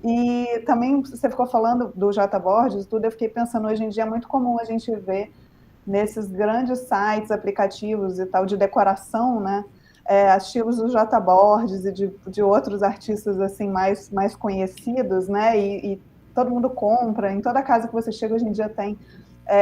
E também você ficou falando do J. Borges e tudo, eu fiquei pensando, hoje em dia é muito comum a gente ver nesses grandes sites, aplicativos e tal, de decoração, né, estilos do J. Borges e de outros artistas assim mais conhecidos, né, e todo mundo compra, em toda casa que você chega hoje em dia tem.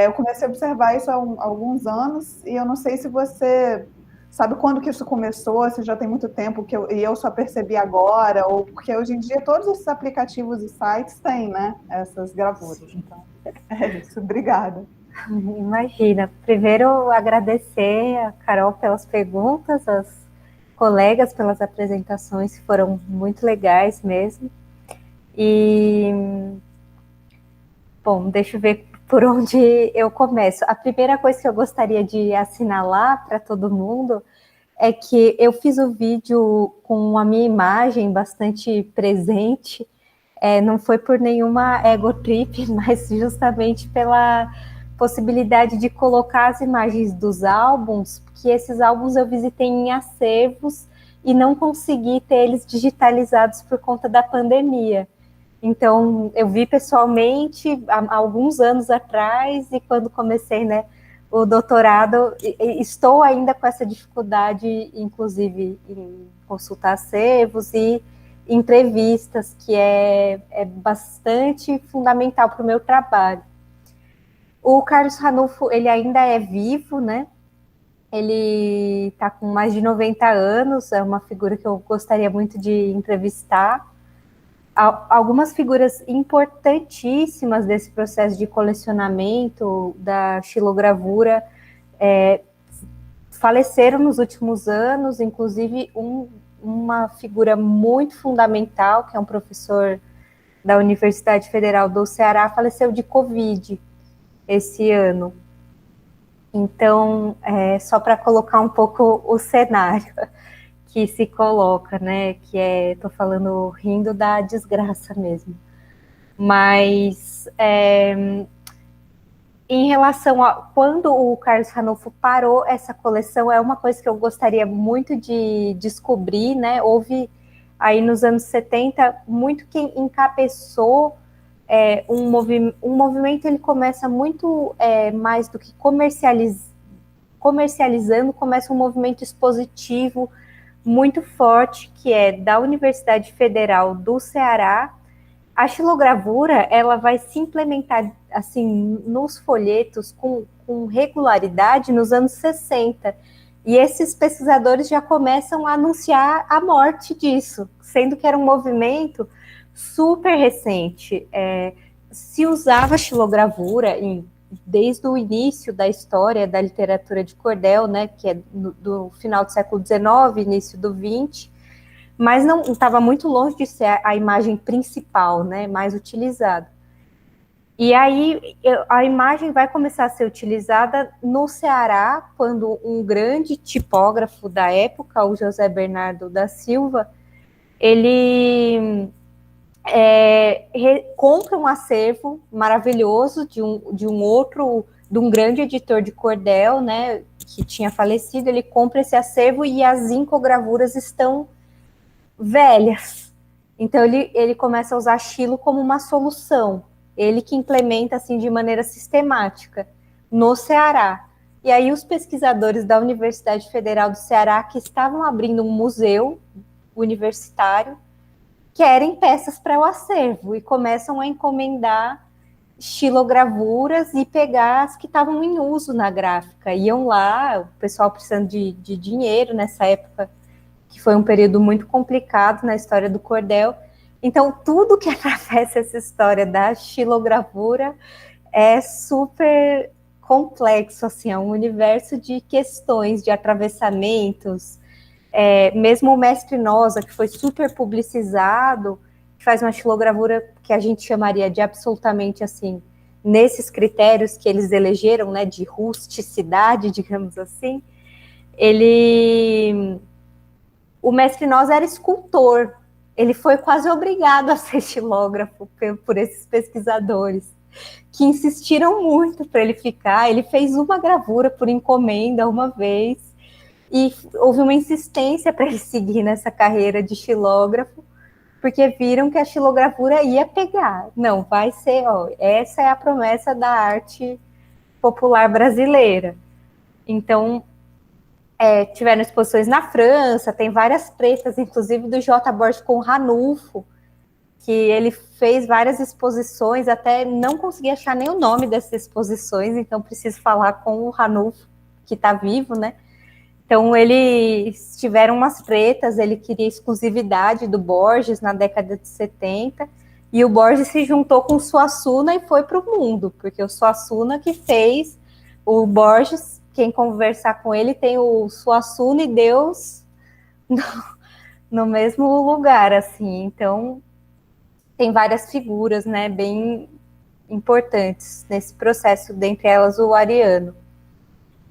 Eu comecei a observar isso há alguns anos, e eu não sei se você sabe quando que isso começou, se já tem muito tempo e eu só percebi agora, ou porque hoje em dia todos esses aplicativos e sites têm, né, essas gravuras. Então, é isso. Obrigada. Imagina. Primeiro, agradecer a Carol pelas perguntas, aos colegas pelas apresentações, que foram muito legais mesmo. E, bom, deixa eu ver por onde eu começo. A primeira coisa que eu gostaria de assinalar para todo mundo é que eu fiz o vídeo com a minha imagem bastante presente, não foi por nenhuma ego trip, mas justamente pela possibilidade de colocar as imagens dos álbuns, porque esses álbuns eu visitei em acervos e não consegui ter eles digitalizados por conta da pandemia. Então, eu vi pessoalmente há alguns anos atrás, e quando comecei, né, o doutorado, estou ainda com essa dificuldade, inclusive, em consultar acervos e entrevistas, que é bastante fundamental para o meu trabalho. O Carlos Ranulfo, ele ainda é vivo, né? Ele está com mais de 90 anos, é uma figura que eu gostaria muito de entrevistar. Algumas figuras importantíssimas desse processo de colecionamento da xilogravura faleceram nos últimos anos, inclusive uma figura muito fundamental, que é um professor da Universidade Federal do Ceará, faleceu de Covid esse ano. Então, só para colocar um pouco o cenário que se coloca, né, que tô falando rindo da desgraça mesmo. Mas, em relação a quando o Carlos Ranulfo parou essa coleção, é uma coisa que eu gostaria muito de descobrir, né, houve aí nos anos 70, muito quem encabeçou um movimento, ele começa muito mais do que comercializando, começa um movimento expositivo muito forte, que é da Universidade Federal do Ceará. A xilogravura, ela vai se implementar, assim, nos folhetos com regularidade nos anos 60, e esses pesquisadores já começam a anunciar a morte disso, sendo que era um movimento super recente. Se usava xilogravura desde o início da história da literatura de cordel, né, que é do final do século XIX, início do XX, mas não estava muito longe de ser a imagem principal, né, mais utilizada. E aí a imagem vai começar a ser utilizada no Ceará, quando um grande tipógrafo da época, o José Bernardo da Silva, ele compra um acervo maravilhoso de um grande editor de cordel, né, que tinha falecido. Ele compra esse acervo e as incogravuras estão velhas. Então ele começa a usar xilo como uma solução. Ele que implementa assim de maneira sistemática no Ceará. E aí os pesquisadores da Universidade Federal do Ceará, que estavam abrindo um museu universitário, querem peças para o acervo e começam a encomendar xilogravuras e pegar as que estavam em uso na gráfica. Iam lá, o pessoal precisando de dinheiro nessa época, que foi um período muito complicado na história do cordel. Então, tudo que atravessa essa história da xilogravura é super complexo, assim, é um universo de questões, de atravessamentos. Mesmo o Mestre Nosa, que foi super publicizado, que faz uma xilogravura que a gente chamaria de absolutamente, assim, nesses critérios que eles elegeram, né, de rusticidade, digamos assim, o mestre Nós era escultor, ele foi quase obrigado a ser xilógrafo por esses pesquisadores, que insistiram muito para ele ficar. Ele fez uma gravura por encomenda uma vez, e houve uma insistência para ele seguir nessa carreira de xilógrafo, porque viram que a xilogravura ia pegar. Não, vai ser, ó, essa é a promessa da arte popular brasileira. Então, tiveram exposições na França, tem várias pretas, inclusive do J. Borges com o Ranulfo, que ele fez várias exposições, até não consegui achar nem o nome dessas exposições, então preciso falar com o Ranulfo, que está vivo, né? Então, eles tiveram umas pretas, ele queria exclusividade do Borges na década de 70, e o Borges se juntou com o Suassuna e foi para o mundo, porque o Suassuna que fez o Borges, quem conversar com ele tem o Suassuna e Deus no mesmo lugar, assim. Então, tem várias figuras, né, bem importantes nesse processo, dentre elas o Ariano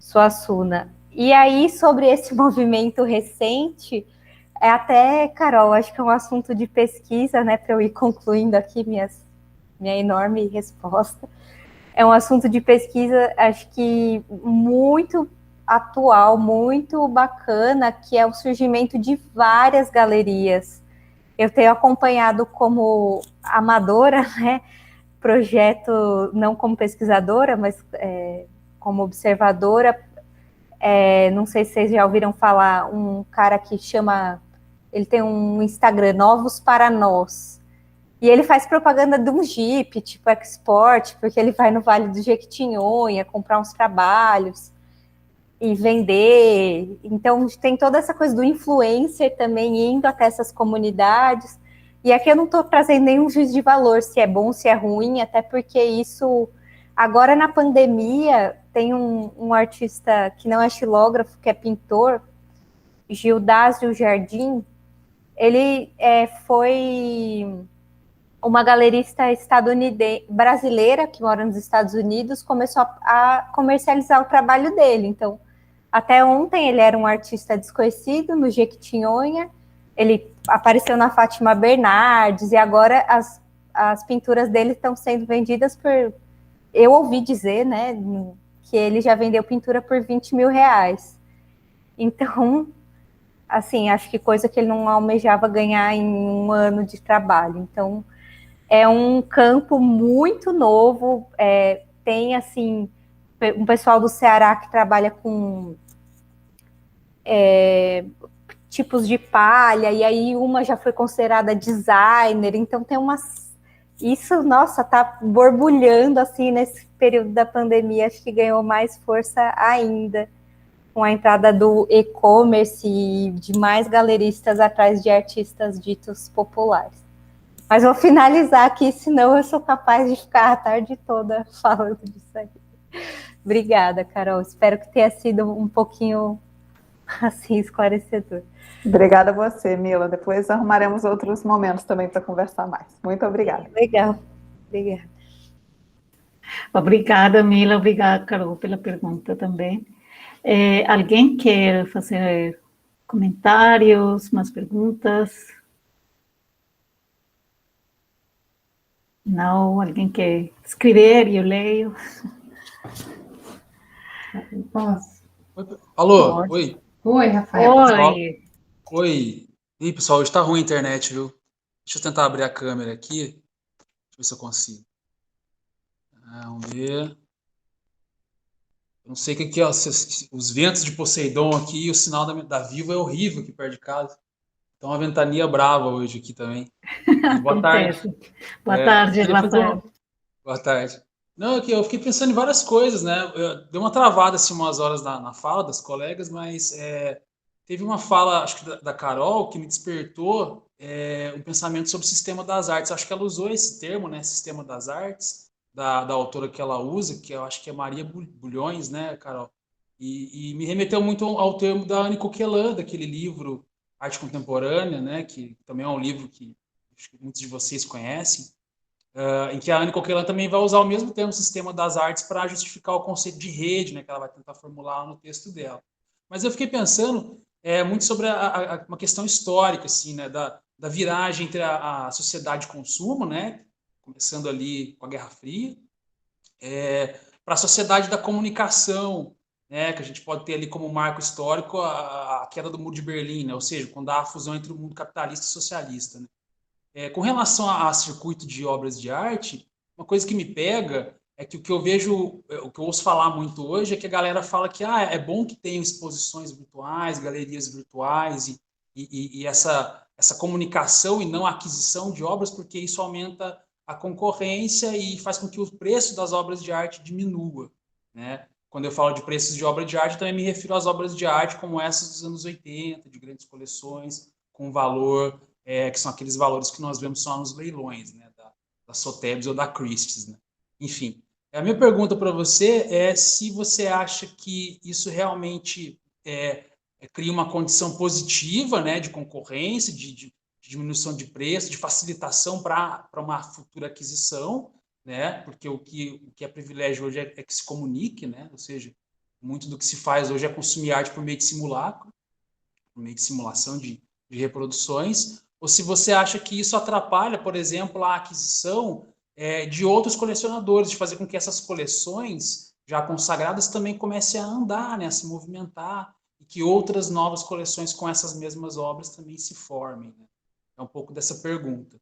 Suassuna. E aí, sobre esse movimento recente, até, Carol, acho que é um assunto de pesquisa, né, para eu ir concluindo aqui minha enorme resposta. É um assunto de pesquisa, acho que muito atual, muito bacana, que é o surgimento de várias galerias. Eu tenho acompanhado como amadora, né, projeto, não como pesquisadora, mas como observadora. Não sei se vocês já ouviram falar, um cara que chama, ele tem um Instagram, Novos para Nós, e ele faz propaganda de um Jeep, tipo export, porque ele vai no Vale do Jequitinhonha comprar uns trabalhos e vender. Então, tem toda essa coisa do influencer também indo até essas comunidades. E aqui eu não estou trazendo nenhum juízo de valor, se é bom, se é ruim, até porque isso, agora na pandemia, tem um artista que não é xilógrafo, que é pintor, Gildásio Jardim. Ele foi uma galerista estadunidense, brasileira, que mora nos Estados Unidos, começou a comercializar o trabalho dele. Então, até ontem ele era um artista desconhecido no Jequitinhonha, ele apareceu na Fátima Bernardes, e agora as pinturas dele estão sendo vendidas por... Eu ouvi dizer, né, que ele já vendeu pintura por R$20 mil. Então, assim, acho que coisa que ele não almejava ganhar em um ano de trabalho. Então, é um campo muito novo, tem, assim, um pessoal do Ceará que trabalha com tipos de palha, e aí uma já foi considerada designer, então tem umas... Isso, nossa, tá borbulhando, assim, nesse período da pandemia, acho que ganhou mais força ainda, com a entrada do e-commerce e de mais galeristas atrás de artistas ditos populares. Mas vou finalizar aqui, senão eu sou capaz de ficar a tarde toda falando disso aí. Obrigada, Carol. Espero que tenha sido um pouquinho, assim, esclarecedor. Obrigada a você, Mila. Depois arrumaremos outros momentos também para conversar mais. Muito obrigada. Legal. Obrigada. Obrigada, Mila. Obrigada, Carol, pela pergunta também. Alguém quer fazer comentários, mais perguntas? Não? Alguém quer escrever e eu leio? Posso? Alô? Pode. Oi? Oi, Rafael. Oi. Oi. Ih, pessoal, hoje tá ruim a internet, viu? Deixa eu tentar abrir a câmera aqui. Deixa eu ver se eu consigo. Vamos ver. Eu não sei o que é, os ventos de Poseidon aqui, o sinal da Vivo é horrível aqui perto de casa. Então, uma ventania brava hoje aqui também. Boa tarde. Boa tarde, Rafael. Boa tarde. Não, aqui eu fiquei pensando em várias coisas, né? Deu uma travada assim umas horas na fala das colegas, mas teve uma fala, acho que da Carol, que me despertou um pensamento sobre o sistema das artes. Acho que ela usou esse termo, né? Sistema das artes, da autora que ela usa, que eu acho que é Maria Bulhões, né, Carol? E me remeteu muito ao termo da Anne Coquelin, daquele livro Arte Contemporânea, né? Que também é um livro que acho que muitos de vocês conhecem. em que a Anne Coquelin também vai usar o mesmo termo sistema das artes para justificar o conceito de rede, né, que ela vai tentar formular no texto dela. Mas eu fiquei pensando muito sobre uma questão histórica, assim, né, da viragem entre a sociedade de consumo, né, começando ali com a Guerra Fria, para a sociedade da comunicação, né, que a gente pode ter ali como marco histórico a queda do Muro de Berlim, né, ou seja, quando há a fusão entre o mundo capitalista e socialista, né. Com relação a circuito de obras de arte, uma coisa que me pega é que o que eu vejo, o que eu ouço falar muito hoje é que a galera fala que é bom que tenham exposições virtuais, galerias virtuais e essa comunicação e não a aquisição de obras, porque isso aumenta a concorrência e faz com que o preço das obras de arte diminua, né? Quando eu falo de preços de obra de arte, também me refiro às obras de arte como essas dos anos 80, de grandes coleções, com valor que são aqueles valores que nós vemos só nos leilões, né, da Sotheby's ou da Christie's, né? Enfim, a minha pergunta para você é se você acha que isso realmente cria uma condição positiva, né, de concorrência, de diminuição de preço, de facilitação para uma futura aquisição, né, porque o que é privilégio hoje é que se comunique, né, ou seja, muito do que se faz hoje é consumir arte por meio de simulacro, por meio de simulação de reproduções, ou se você acha que isso atrapalha, por exemplo, a aquisição de outros colecionadores, de fazer com que essas coleções já consagradas também comecem a andar, né, a se movimentar, e que outras novas coleções com essas mesmas obras também se formem, né? É um pouco dessa pergunta.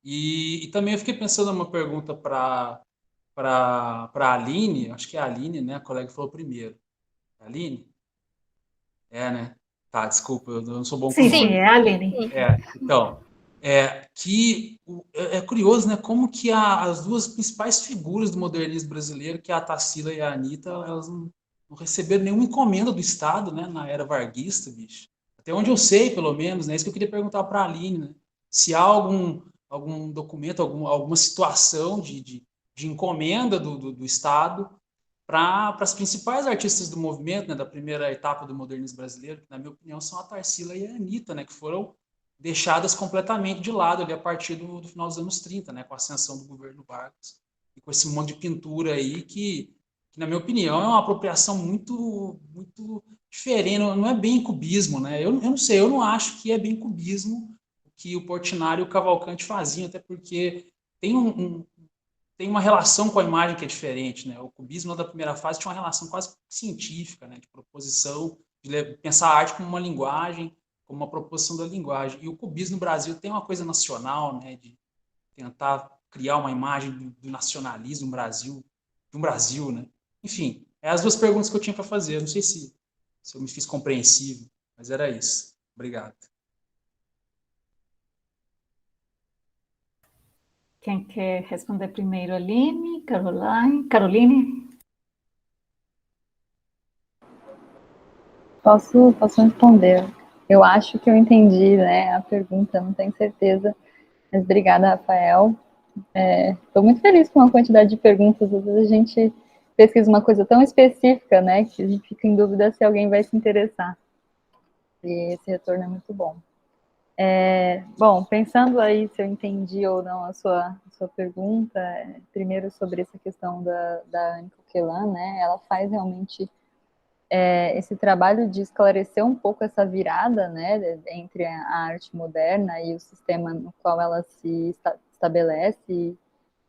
E também eu fiquei pensando numa pergunta para a Aline, acho que é a Aline, né, a colega que falou primeiro. Aline? Né? Tá, desculpa, eu não sou bom com Sim, nome. sim, é a Aline. Então, é curioso, né, como que as duas principais figuras do modernismo brasileiro, que é a Tarsila e a Anitta, elas não receberam nenhuma encomenda do Estado, né, na era varguista, bicho. Até onde eu sei, pelo menos, né, isso que eu queria perguntar para a Aline, né, se há algum documento, alguma situação de encomenda do Estado para as principais artistas do movimento, né, da primeira etapa do modernismo brasileiro, que, na minha opinião, são a Tarsila e a Anitta, né, que foram deixadas completamente de lado ali a partir do final dos anos 30, né, com a ascensão do governo Vargas, e com esse monte de pintura aí na minha opinião, é uma apropriação muito, muito diferente, não é bem cubismo, né? Eu não sei, eu não acho que é bem cubismo o que o Portinari e o Cavalcanti faziam, até porque tem uma relação com a imagem que é diferente, né? O cubismo da primeira fase tinha uma relação quase científica, né? De proposição, de pensar a arte como uma linguagem, como uma proposição da linguagem. E o cubismo no Brasil tem uma coisa nacional, né? De tentar criar uma imagem do nacionalismo no Brasil, de um Brasil, né? Enfim, as duas perguntas que eu tinha para fazer. Eu não sei se eu me fiz compreensível, mas era isso. Obrigado. Quem quer responder primeiro? Aline, Caroline? Posso responder. Eu acho que eu entendi, né, a pergunta, não tenho certeza, mas obrigada, Rafael. Estou muito feliz com a quantidade de perguntas. Às vezes a gente pesquisa uma coisa tão específica, né, que a gente fica em dúvida se alguém vai se interessar. E esse retorno é muito bom. Bom, pensando aí se eu entendi ou não a sua pergunta, primeiro sobre essa questão da Anne Coquelin, né, ela faz realmente esse trabalho de esclarecer um pouco essa virada, né, entre a arte moderna e o sistema no qual ela se estabelece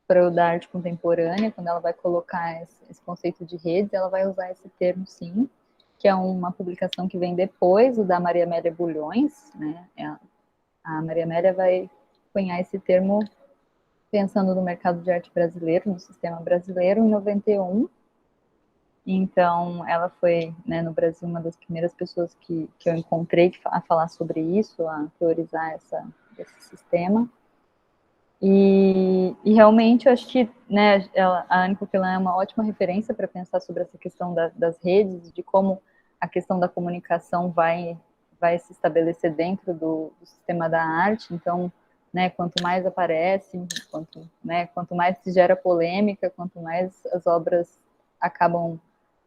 para o da arte contemporânea. Quando ela vai colocar esse conceito de redes, ela vai usar esse termo, sim, que é uma publicação que vem depois, o da Maria Amélia Bulhões, né, a Maria Amélia vai cunhar esse termo pensando no mercado de arte brasileiro, no sistema brasileiro, em 91. Então, ela foi, né, no Brasil, uma das primeiras pessoas que eu encontrei a falar sobre isso, a teorizar esse sistema. E realmente, eu acho que, né, a Anne Coquelin é uma ótima referência para pensar sobre essa questão das redes, de como a questão da comunicação vai se estabelecer dentro do sistema da arte. Então, né, quanto mais aparece, quanto mais se gera polêmica, quanto mais as obras acabam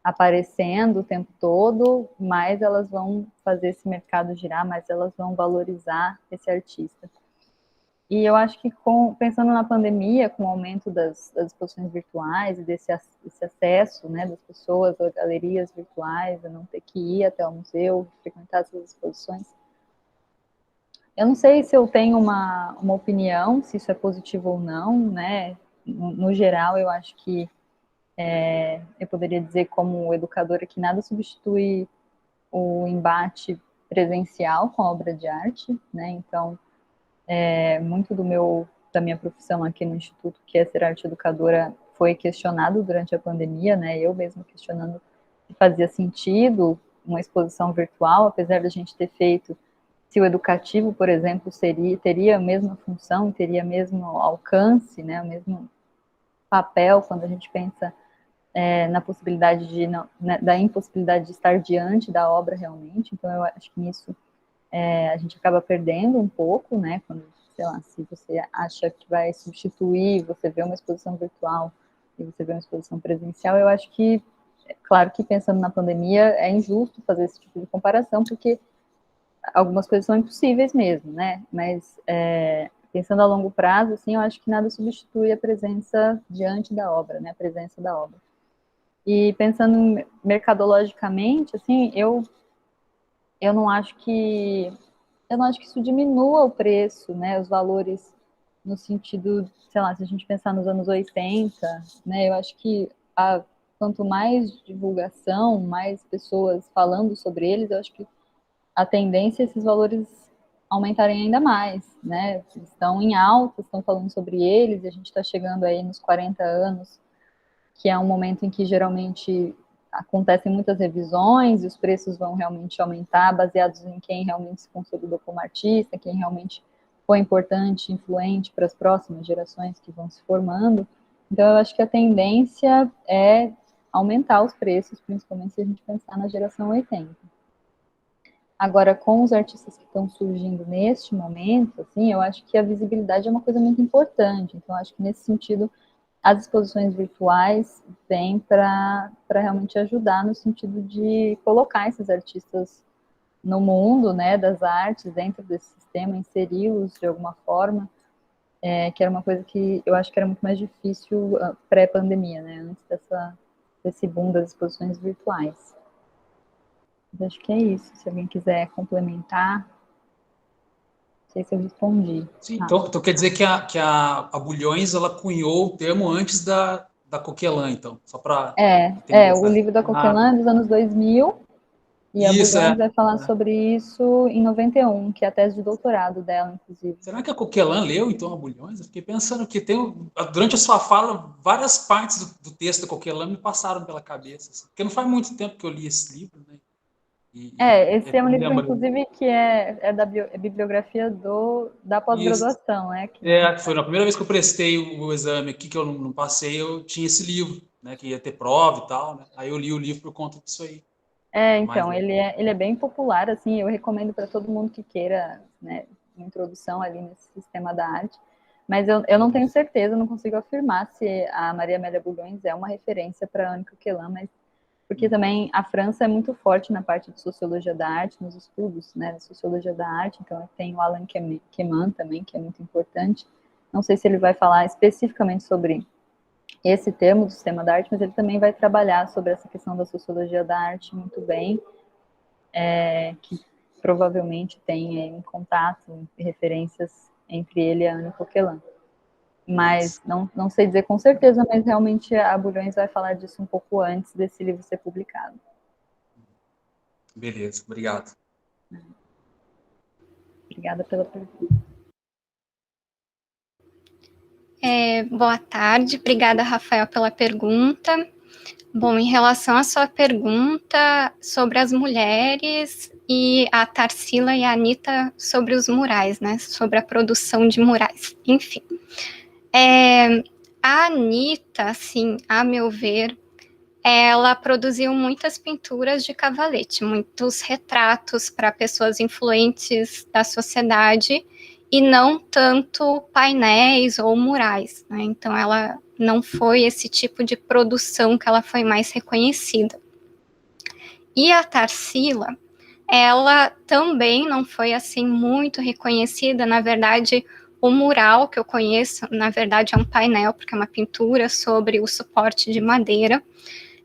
aparecendo o tempo todo, mais elas vão fazer esse mercado girar, mais elas vão valorizar esse artista. E eu acho que pensando na pandemia, com o aumento das exposições virtuais e desse acesso, né, das pessoas a galerias virtuais, a não ter que ir até o museu, frequentar essas exposições, eu não sei se eu tenho uma opinião, se isso é positivo ou não, né? No geral, eu acho que eu poderia dizer como educadora que nada substitui o embate presencial com a obra de arte, né? Então, muito da minha profissão aqui no Instituto, que é ser arte educadora, foi questionado durante a pandemia, né? Eu mesma questionando se fazia sentido uma exposição virtual, apesar da gente ter feito, se o educativo, por exemplo, teria a mesma função, teria o mesmo alcance, né? O mesmo papel quando a gente pensa na possibilidade da impossibilidade de estar diante da obra realmente. Então, eu acho que nisso a gente acaba perdendo um pouco, né? Quando, sei lá, se você acha que vai substituir, você vê uma exposição virtual e você vê uma exposição presencial, eu acho que, claro que pensando na pandemia, é injusto fazer esse tipo de comparação, porque algumas coisas são impossíveis mesmo, né? Mas pensando a longo prazo, assim, eu acho que nada substitui a presença diante da obra, né? A presença da obra. E pensando mercadologicamente, assim, eu não acho que isso diminua o preço, né, os valores no sentido, sei lá, se a gente pensar nos anos 80, né, eu acho que quanto mais divulgação, mais pessoas falando sobre eles, eu acho que a tendência é esses valores aumentarem ainda mais, né, estão em alta, estão falando sobre eles, e a gente está chegando aí nos 40 anos, que é um momento em que geralmente acontecem muitas revisões e os preços vão realmente aumentar, baseados em quem realmente se consolidou como artista, quem realmente foi importante, influente para as próximas gerações que vão se formando. Então, eu acho que a tendência é aumentar os preços, principalmente se a gente pensar na geração 80. Agora, com os artistas que estão surgindo neste momento, assim, eu acho que a visibilidade é uma coisa muito importante. Então, eu acho que nesse sentido, as exposições virtuais vêm para realmente ajudar no sentido de colocar esses artistas no mundo, né, das artes, dentro desse sistema, inseri-los de alguma forma, que era uma coisa que eu acho que era muito mais difícil pré-pandemia, né, antes desse boom das exposições virtuais. Mas acho que é isso. Se alguém quiser complementar, não sei se eu respondi. Sim, então quer dizer que a Bulhões ela cunhou o termo antes da Coquelin, então, só para entender O livro da Coquelin é dos anos 2000, e a Isso, Bulhões vai falar sobre isso em 91, que é a tese de doutorado dela, inclusive. Será que a Coquelin leu, então, a Bulhões? Eu fiquei pensando que durante a sua fala, várias partes do texto da Coquelin me passaram pela cabeça, assim, porque não faz muito tempo que eu li esse livro, né? Esse é um livro, inclusive, que é da bibliografia da pós-graduação, né? Foi na primeira vez que eu prestei o exame aqui, que eu não passei, eu tinha esse livro, né? Que ia ter prova e tal, né? Aí eu li o livro por conta disso aí. Então, ele é bem popular, assim, eu recomendo para todo mundo que queira, né, uma introdução ali nesse sistema da arte, mas eu não tenho certeza, não consigo afirmar se a Maria Amélia Bulhões é uma referência para Anne Coquelin, mas porque também a França é muito forte na parte de sociologia da arte, nos estudos, né, de sociologia da arte, então tem o Alain Keman também, que é muito importante, não sei se ele vai falar especificamente sobre esse termo do sistema da arte, mas ele também vai trabalhar sobre essa questão da sociologia da arte muito bem, que provavelmente tem um contato, referências entre ele e a Anne Coquelin. Mas não sei dizer com certeza, mas realmente a Bulhões vai falar disso um pouco antes desse livro ser publicado. Beleza, obrigado. Obrigada pela pergunta. Boa tarde, obrigada, Rafael, pela pergunta. Bom, em relação à sua pergunta sobre as mulheres e a Tarsila e a Anitta sobre os murais, né, sobre a produção de murais, enfim. A Anitta, assim, a meu ver, ela produziu muitas pinturas de cavalete, muitos retratos para pessoas influentes da sociedade e não tanto painéis ou murais, né? Então ela não foi esse tipo de produção que ela foi mais reconhecida. E a Tarsila, ela também não foi assim muito reconhecida, na verdade, O mural que eu conheço, na verdade, é um painel, porque é uma pintura sobre o suporte de madeira.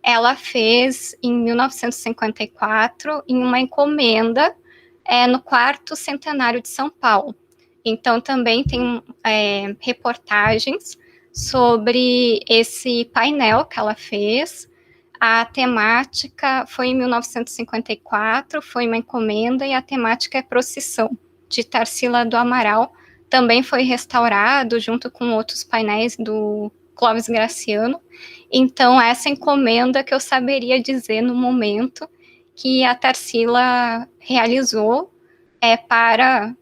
Ela fez em 1954, em uma encomenda no 4º centenário de São Paulo. Então, também tem reportagens sobre esse painel que ela fez. A temática foi em 1954, foi uma encomenda, e a temática é Procissão, de Tarsila do Amaral. Também foi restaurado junto com outros painéis do Clóvis Graciano. Então, essa encomenda que eu saberia dizer no momento que a Tarsila realizou para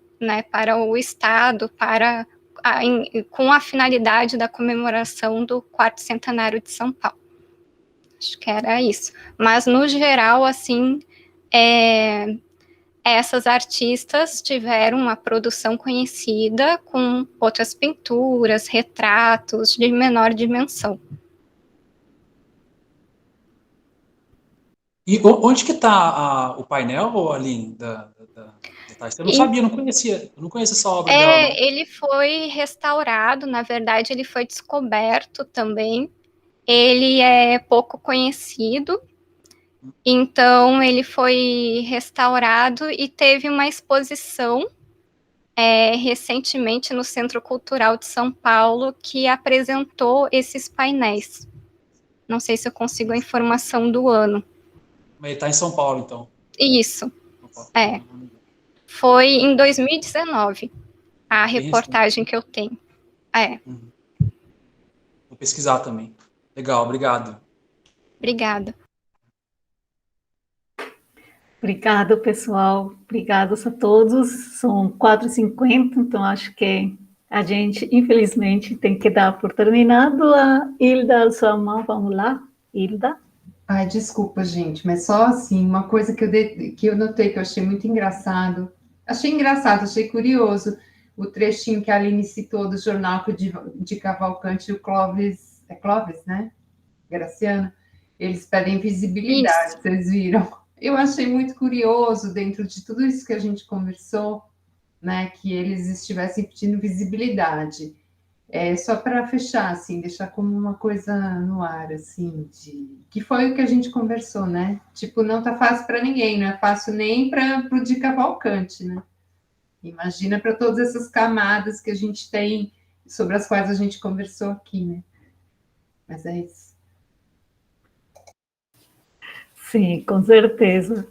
o Estado, com a finalidade da comemoração do 4º centenário de São Paulo. Acho que era isso. Mas, no geral, assim, essas artistas tiveram uma produção conhecida com outras pinturas, retratos de menor dimensão. E onde que está o painel, Aline, da Tarsila? Eu não sabia, eu não conhecia essa obra dela, não. Ele foi restaurado, na verdade, ele foi descoberto também. Ele é pouco conhecido, então ele foi restaurado e teve uma exposição recentemente no Centro Cultural de São Paulo que apresentou esses painéis. Não sei se eu consigo a informação do ano. Mas ele está em São Paulo, então. Isso, Foi em 2019, a reportagem que eu tenho. Vou pesquisar também. Legal, obrigado. Obrigada. Obrigado, pessoal. Obrigados a todos. São 4h50, então acho que a gente, infelizmente, tem que dar por terminado. A Hilda, a sua mão, vamos lá. Hilda? Ai, desculpa, gente, mas só assim, uma coisa que eu notei, que eu achei muito engraçado. Achei curioso o trechinho que a Aline citou do jornal de Cavalcante e o Clóvis, Clóvis, né? Graciano, eles pedem visibilidade, Isso. Vocês viram? Eu achei muito curioso, dentro de tudo isso que a gente conversou, né, que eles estivessem pedindo visibilidade. Só para fechar, assim, deixar como uma coisa no ar, assim, que foi o que a gente conversou, né? Tipo, não tá fácil para ninguém, não é fácil nem para o de Cavalcante, né? Imagina para todas essas camadas que a gente tem, sobre as quais a gente conversou aqui, né? Mas é isso. Sim, com certeza.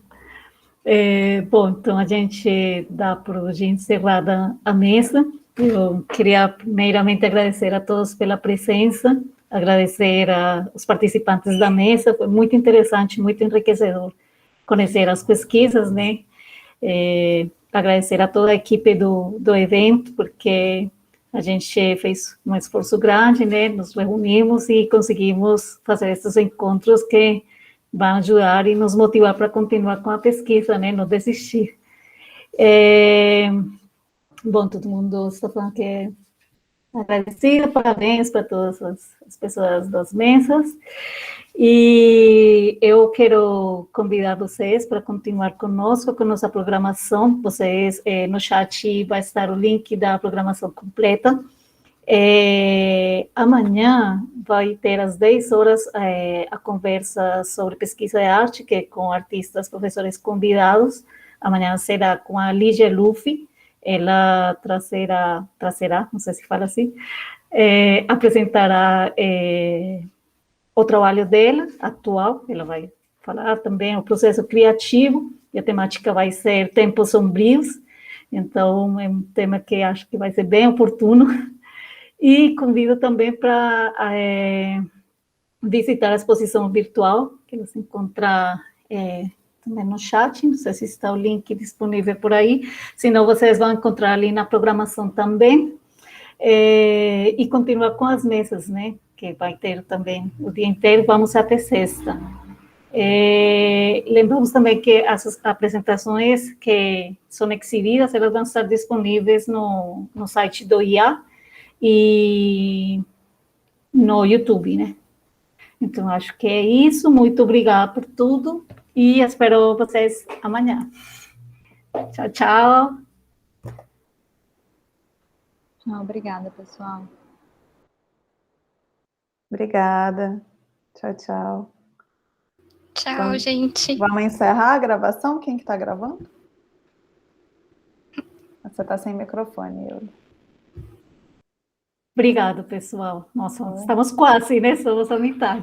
Bom, então a gente dá por hoje encerrada a mesa. Eu queria primeiramente agradecer a todos pela presença, agradecer aos participantes da mesa, foi muito interessante, muito enriquecedor conhecer as pesquisas, né? Agradecer a toda a equipe do evento, porque a gente fez um esforço grande, né? Nos reunimos e conseguimos fazer esses encontros que vão ajudar e nos motivar para continuar com a pesquisa, né? Não desistir. Bom, todo mundo está falando que é agradecido, parabéns para todas as pessoas das mesas. E eu quero convidar vocês para continuar conosco, com nossa programação. Vocês, no chat vai estar o link da programação completa. Amanhã vai ter às 10 horas a conversa sobre pesquisa de arte, que é com artistas, professores convidados. Amanhã será com a Lígia Luffy. Ela trazerá, não sei se fala assim, apresentará o trabalho dela, atual. Ela vai falar também o processo criativo, e a temática vai ser tempos sombrios. Então, é um tema que acho que vai ser bem oportuno. E convido também para visitar a exposição virtual, que você encontra também no chat, não sei se está o link disponível por aí, senão vocês vão encontrar ali na programação também, e continuar com as mesas, né, que vai ter também o dia inteiro, vamos até sexta. Lembramos também que as apresentações que são exibidas, elas vão estar disponíveis no site do IA, e no YouTube, né? Então, acho que é isso. Muito obrigada por tudo e espero vocês amanhã. Tchau, tchau. Obrigada, pessoal. Obrigada. Tchau, tchau. Tchau, gente. Vamos encerrar a gravação? Quem que está gravando? Você está sem microfone, Hilda. Obrigado, pessoal. Nossa, estamos quase, né? Somos a metade.